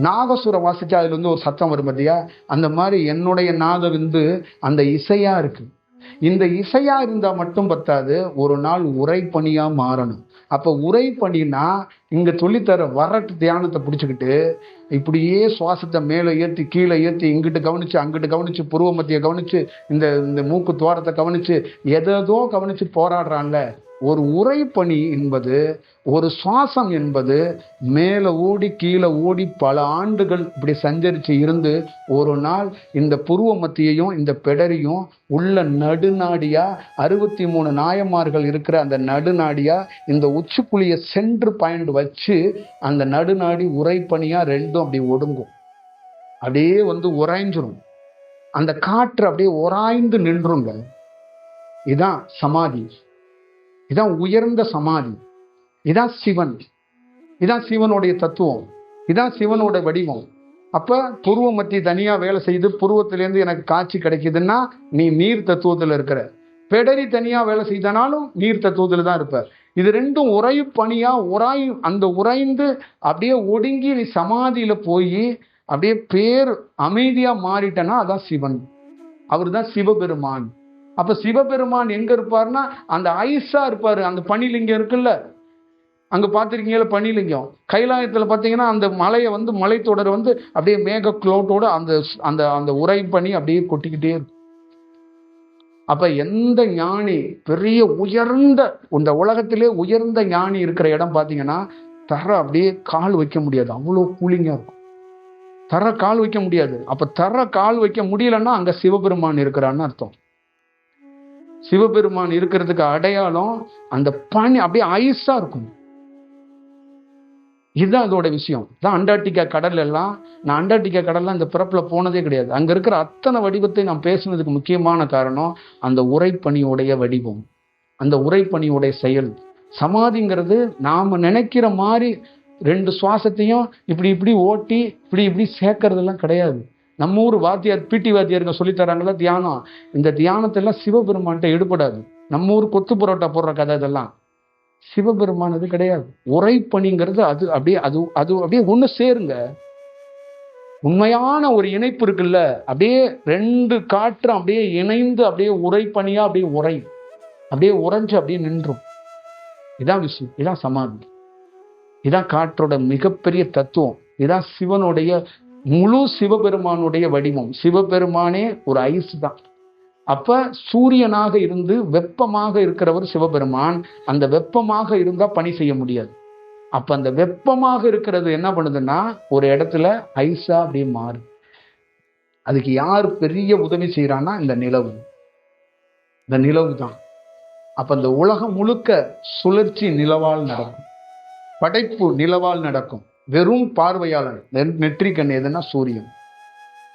நாகசுரம் வாசிச்சா அதுல இருந்து ஒரு சத்தம் வரும் பார்த்தியா, அந்த மாதிரி என்னுடைய நாத விந்து அந்த இசையா இருக்கு. இந்த இசையா இருந்தா மட்டும் பத்தாது, ஒரு நாள் உறைபனியா மாறணும். அப்ப உறைபனினா இங்க சொல்லித்தர வரட்டு தியானத்தை பிடிச்சுக்கிட்டு இப்படியே சுவாசத்தை மேலே ஏற்றி கீழே ஏற்றி இங்கிட்டு கவனிச்சு அங்கிட்டு கவனிச்சு புருவ மத்திய கவனிச்சு இந்த மூக்கு துவாரத்தை கவனிச்சு எதோ கவனிச்சு போராடுறான்ல. ஒரு உறைபனி என்பது, ஒரு சுவாசம் என்பது மேலே ஓடி கீழே ஓடி பல ஆண்டுகள் இப்படி சஞ்சரிச்சு இருந்து ஒரு நாள் இந்த புருவ மத்தியையும் இந்த பெடரியும் உள்ள நடுநாடியா 63 நாயமார்கள் இருக்கிற அந்த நடுநாடியா இந்த உச்சிப்புளிய சென்று பாயிண்ட் வச்சு அந்த நடுநாடி உறைபனியா ரெண்டும் அப்படி ஒடுங்கும். அப்படியே வந்து உறைஞ்சிரும். அந்த காற்று அப்படியே உராய்ந்து நின்றுங்க. இதான் சமாதி. இதான் உயர்ந்த சமாதி. இதான் சிவன். இதான் சிவனுடைய தத்துவம். இதான் சிவனோட வடிவம். அப்ப புருவ மத்திய தனியா வேலை செய்து புருவத்திலேருந்து எனக்கு காட்சி கிடைக்குதுன்னா நீ நீர் தத்துவத்துல இருக்கிற. பெடரி தனியா வேலை செய்தனாலும் நீர் தத்துவத்துல தான் இருப்ப. இது ரெண்டும் உறையும் பனியா அந்த உறைந்து அப்படியே ஒடுங்கி நீ சமாதியில போய் அப்படியே பேர் அமைதியா மாறிட்டனா அதான் சிவன். அவர் தான் சிவபெருமான். அப்ப சிவபெருமான் எங்க இருப்பாருன்னா அந்த ஐஸா இருப்பாரு. அந்த பனிலிங்கம் இருக்குல்ல, அங்க பாத்திருக்கீங்களா பனிலிங்கம்? கைலாயத்துல பாத்தீங்கன்னா அந்த மலையை வந்து மலைத்தொடர் வந்து அப்படியே மேக குளோட்டோட அந்த அந்த அந்த உறை பனி அப்படியே கொட்டிக்கிட்டே இருக்கும். அப்ப எந்த ஞானி பெரிய உயர்ந்த இந்த உலகத்திலே உயர்ந்த ஞானி இருக்கிற இடம் பாத்தீங்கன்னா தர அப்படியே கால் வைக்க முடியாது, அவ்வளோ கூலிங்கா இருக்கும். தர கால் வைக்க முடியாது. அப்ப தர கால் வைக்க முடியலன்னா அங்க சிவபெருமான் இருக்கிறான்னு அர்த்தம். சிவபெருமான் இருக்கிறதுக்கு அடையாளம் அந்த பனி அப்படியே ஐஸா இருக்கும். இதுதான் அதோட விஷயம். தான் அண்டார்டிகா கடல் எல்லாம், நான் அண்டார்டிகா கடல்லாம் இந்த பிறப்புல போனதே கிடையாது. அங்க இருக்கிற அத்தனை வடிவத்தை நான் பேசுனதுக்கு முக்கியமான காரணம் அந்த உறைபனியோடைய வடிவம், அந்த உறைபனியோடைய செயல். சமாதிங்கிறது நாம நினைக்கிற மாதிரி 2 சுவாசத்தையும் இப்படி இப்படி ஓட்டி இப்படி சேர்க்கறதெல்லாம் கிடையாது. நம்ம ஊர் வாத்தியார் பிடி வாத்தியாருங்க சொல்லி தராங்களா தியானம். இந்த தியானத்தெல்லாம் சிவபெருமான்கிட்ட எடுபடாது. நம்ம ஊர் கொத்து புரோட்டா போடுற கதை இதெல்லாம். சிவபெருமான் அது கிடையாது. உறைபனிங்கிறது அது அப்படியே அப்படியே ஒண்ணு சேருங்க. உண்மையான ஒரு இணைப்பு இருக்குல்ல, அப்படியே 2 காற்று அப்படியே இணைந்து அப்படியே உறைபனியா அப்படியே அப்படியே உறைஞ்சு அப்படியே நின்றும். இதான் விஷயம். இதான் சமாதி. இதான் காற்றோட மிகப்பெரிய தத்துவம். இதான் சிவனுடைய முழு சிவபெருமானுடைய வடிவம். சிவபெருமானே ஒரு ஐஸ் தான். அப்ப சூரியனாக இருந்து வெப்பமாக இருக்கிறவர் சிவபெருமான். அந்த வெப்பமாக இருந்தா பணி செய்ய முடியாது. அப்ப அந்த வெப்பமாக இருக்கிறது என்ன பண்ணுதுன்னா ஒரு இடத்துல ஐஸா அப்படியே மாறு. அதுக்கு யார் பெரிய உதவி செய்யறான்னா இந்த நிலவு. இந்த நிலவு தான். அப்ப இந்த உலகம் முழுக்க சுழற்சி நிலவால் நடக்கும், படைப்பு நிலவால் நடக்கும். வெறும் பார்வையாளர் நெற்றிக்கண் எதுன்னா சூரியன்.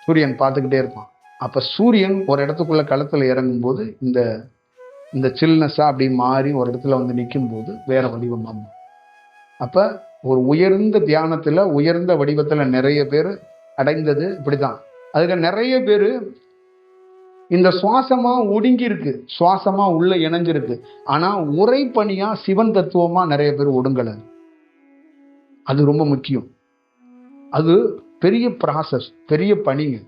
சூரியன் பார்த்துக்கிட்டே இருப்பான். அப்ப சூரியன் ஒரு இடத்துக்குள்ள களத்துல இறங்கும் போது இந்த இந்த சில்னஸா அப்படி மாறி ஒரு இடத்துல வந்து நிற்கும் போது வேற வடிவம் ஆகும். அப்ப ஒரு உயர்ந்த தியானத்துல உயர்ந்த வடிவத்துல நிறைய பேர் அடைந்தது இப்படிதான். அதுக்கு நிறைய பேர் இந்த சுவாசமா ஒடுங்கி இருக்கு, சுவாசமா உள்ள இணைஞ்சிருக்கு. ஆனா உரைப்பணியா சிவன் தத்துவமா நிறைய பேர் ஒடுங்கல. அது ரொம்ப முக்கியம். அது பெரிய ப்ராசஸ், பெரிய பணிங்க.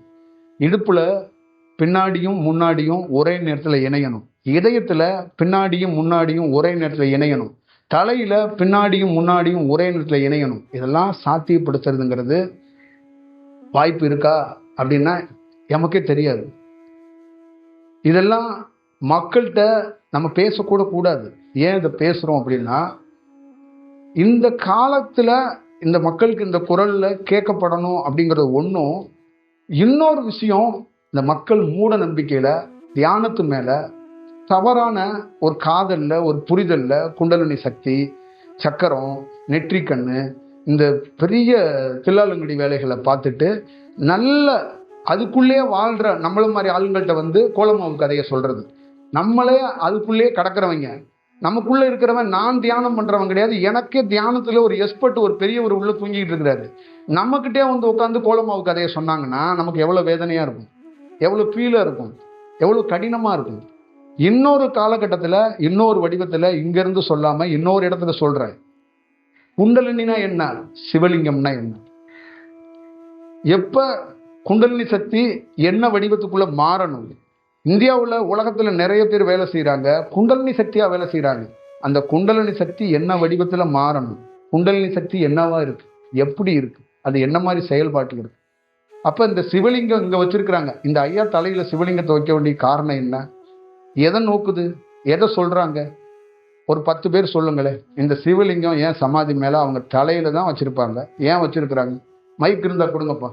இடுப்புல பின்னாடியும் முன்னாடியும் ஒரே நேரத்துல இணையணும். இதயத்துல பின்னாடியும் முன்னாடியும் ஒரே நேரத்துல இணையணும். தலையில பின்னாடியும் முன்னாடியும் ஒரே நேரத்துல இணையணும். இதெல்லாம் சாத்தியப்படுத்துறதுங்கிறது வாய்ப்பு இருக்கா அப்படின்னா நமக்கே தெரியாது. இதெல்லாம் மக்கள்கிட்ட நம்ம பேசக்கூட கூடாது. ஏன் இதை பேசுறோம் அப்படின்னா இந்த காலத்துல இந்த மக்களுக்கு இந்த குரல்ல கேட்கப்படணும் அப்படிங்கிறது ஒன்றும். இன்னொரு விஷயம், இந்த மக்கள் மூட நம்பிக்கையில தியானத்து மேல தவறான ஒரு காதல்ல ஒரு புரிதல்ல குண்டலினி சக்தி, சக்கரம், நெற்றிக்கண்ணு, இந்த பெரிய தில்லாலங்கடி வேலைகளை பார்த்துட்டு நல்ல அதுக்குள்ளே வாழ்ற நம்மள மாதிரி ஆளுங்கள்ட்ட வந்து கோலமாவு கதையை சொல்றது. நம்மளே அதுக்குள்ளே கடக்கிறவங்க, நமக்குள்ள இருக்கிறவன் நான் தியானம் பண்றவன் கிடையாது, எனக்கே தியானத்துல ஒரு எக்ஸ்பர்ட் ஒரு பெரியவர் உள்ள தூங்கிட்டு இருக்கிறாரு, நம்மகிட்டே வந்து உட்காந்து கோலமாவு கதையை சொன்னாங்கன்னா நமக்கு எவ்வளவு வேதனையா இருக்கும், எவ்வளவு ஃபீலா இருக்கும், எவ்வளவு கடினமா இருக்கும். இன்னொரு காலகட்டத்துல இன்னொரு வடிவத்துல இங்க இருந்து சொல்லாம இன்னொரு இடத்துல சொல்றேன். குண்டலினா என்ன, சிவலிங்கம்னா என்ன, எப்ப குண்டலினி சக்தி என்ன வடிவத்துக்குள்ள மாறணும். இந்தியாவில் உலகத்துல நிறைய பேர் வேலை செய்யறாங்க, குண்டலினி சக்தியா வேலை செய்யறாங்க. அந்த குண்டலினி சக்தி என்ன வடிவத்துல மாறணும், குண்டலினி சக்தி என்னவா இருக்கு, எப்படி இருக்கு, அது என்ன மாதிரி செயல்பாட்டு இருக்கு. அப்ப இந்த சிவலிங்கம் இங்க வச்சிருக்கிறாங்க. இந்த ஐயா தலையில சிவலிங்கத்தை வைக்க வேண்டிய காரணம் என்ன, எதை நோக்குது, எதை சொல்றாங்க? ஒரு 10 பேர் சொல்லுங்களேன். இந்த சிவலிங்கம் ஏன் சமாதி மேல அவங்க தலையில தான் வச்சிருப்பாங்க, ஏன் வச்சிருக்கிறாங்க? மைக் இருந்தா கொடுங்கப்பா.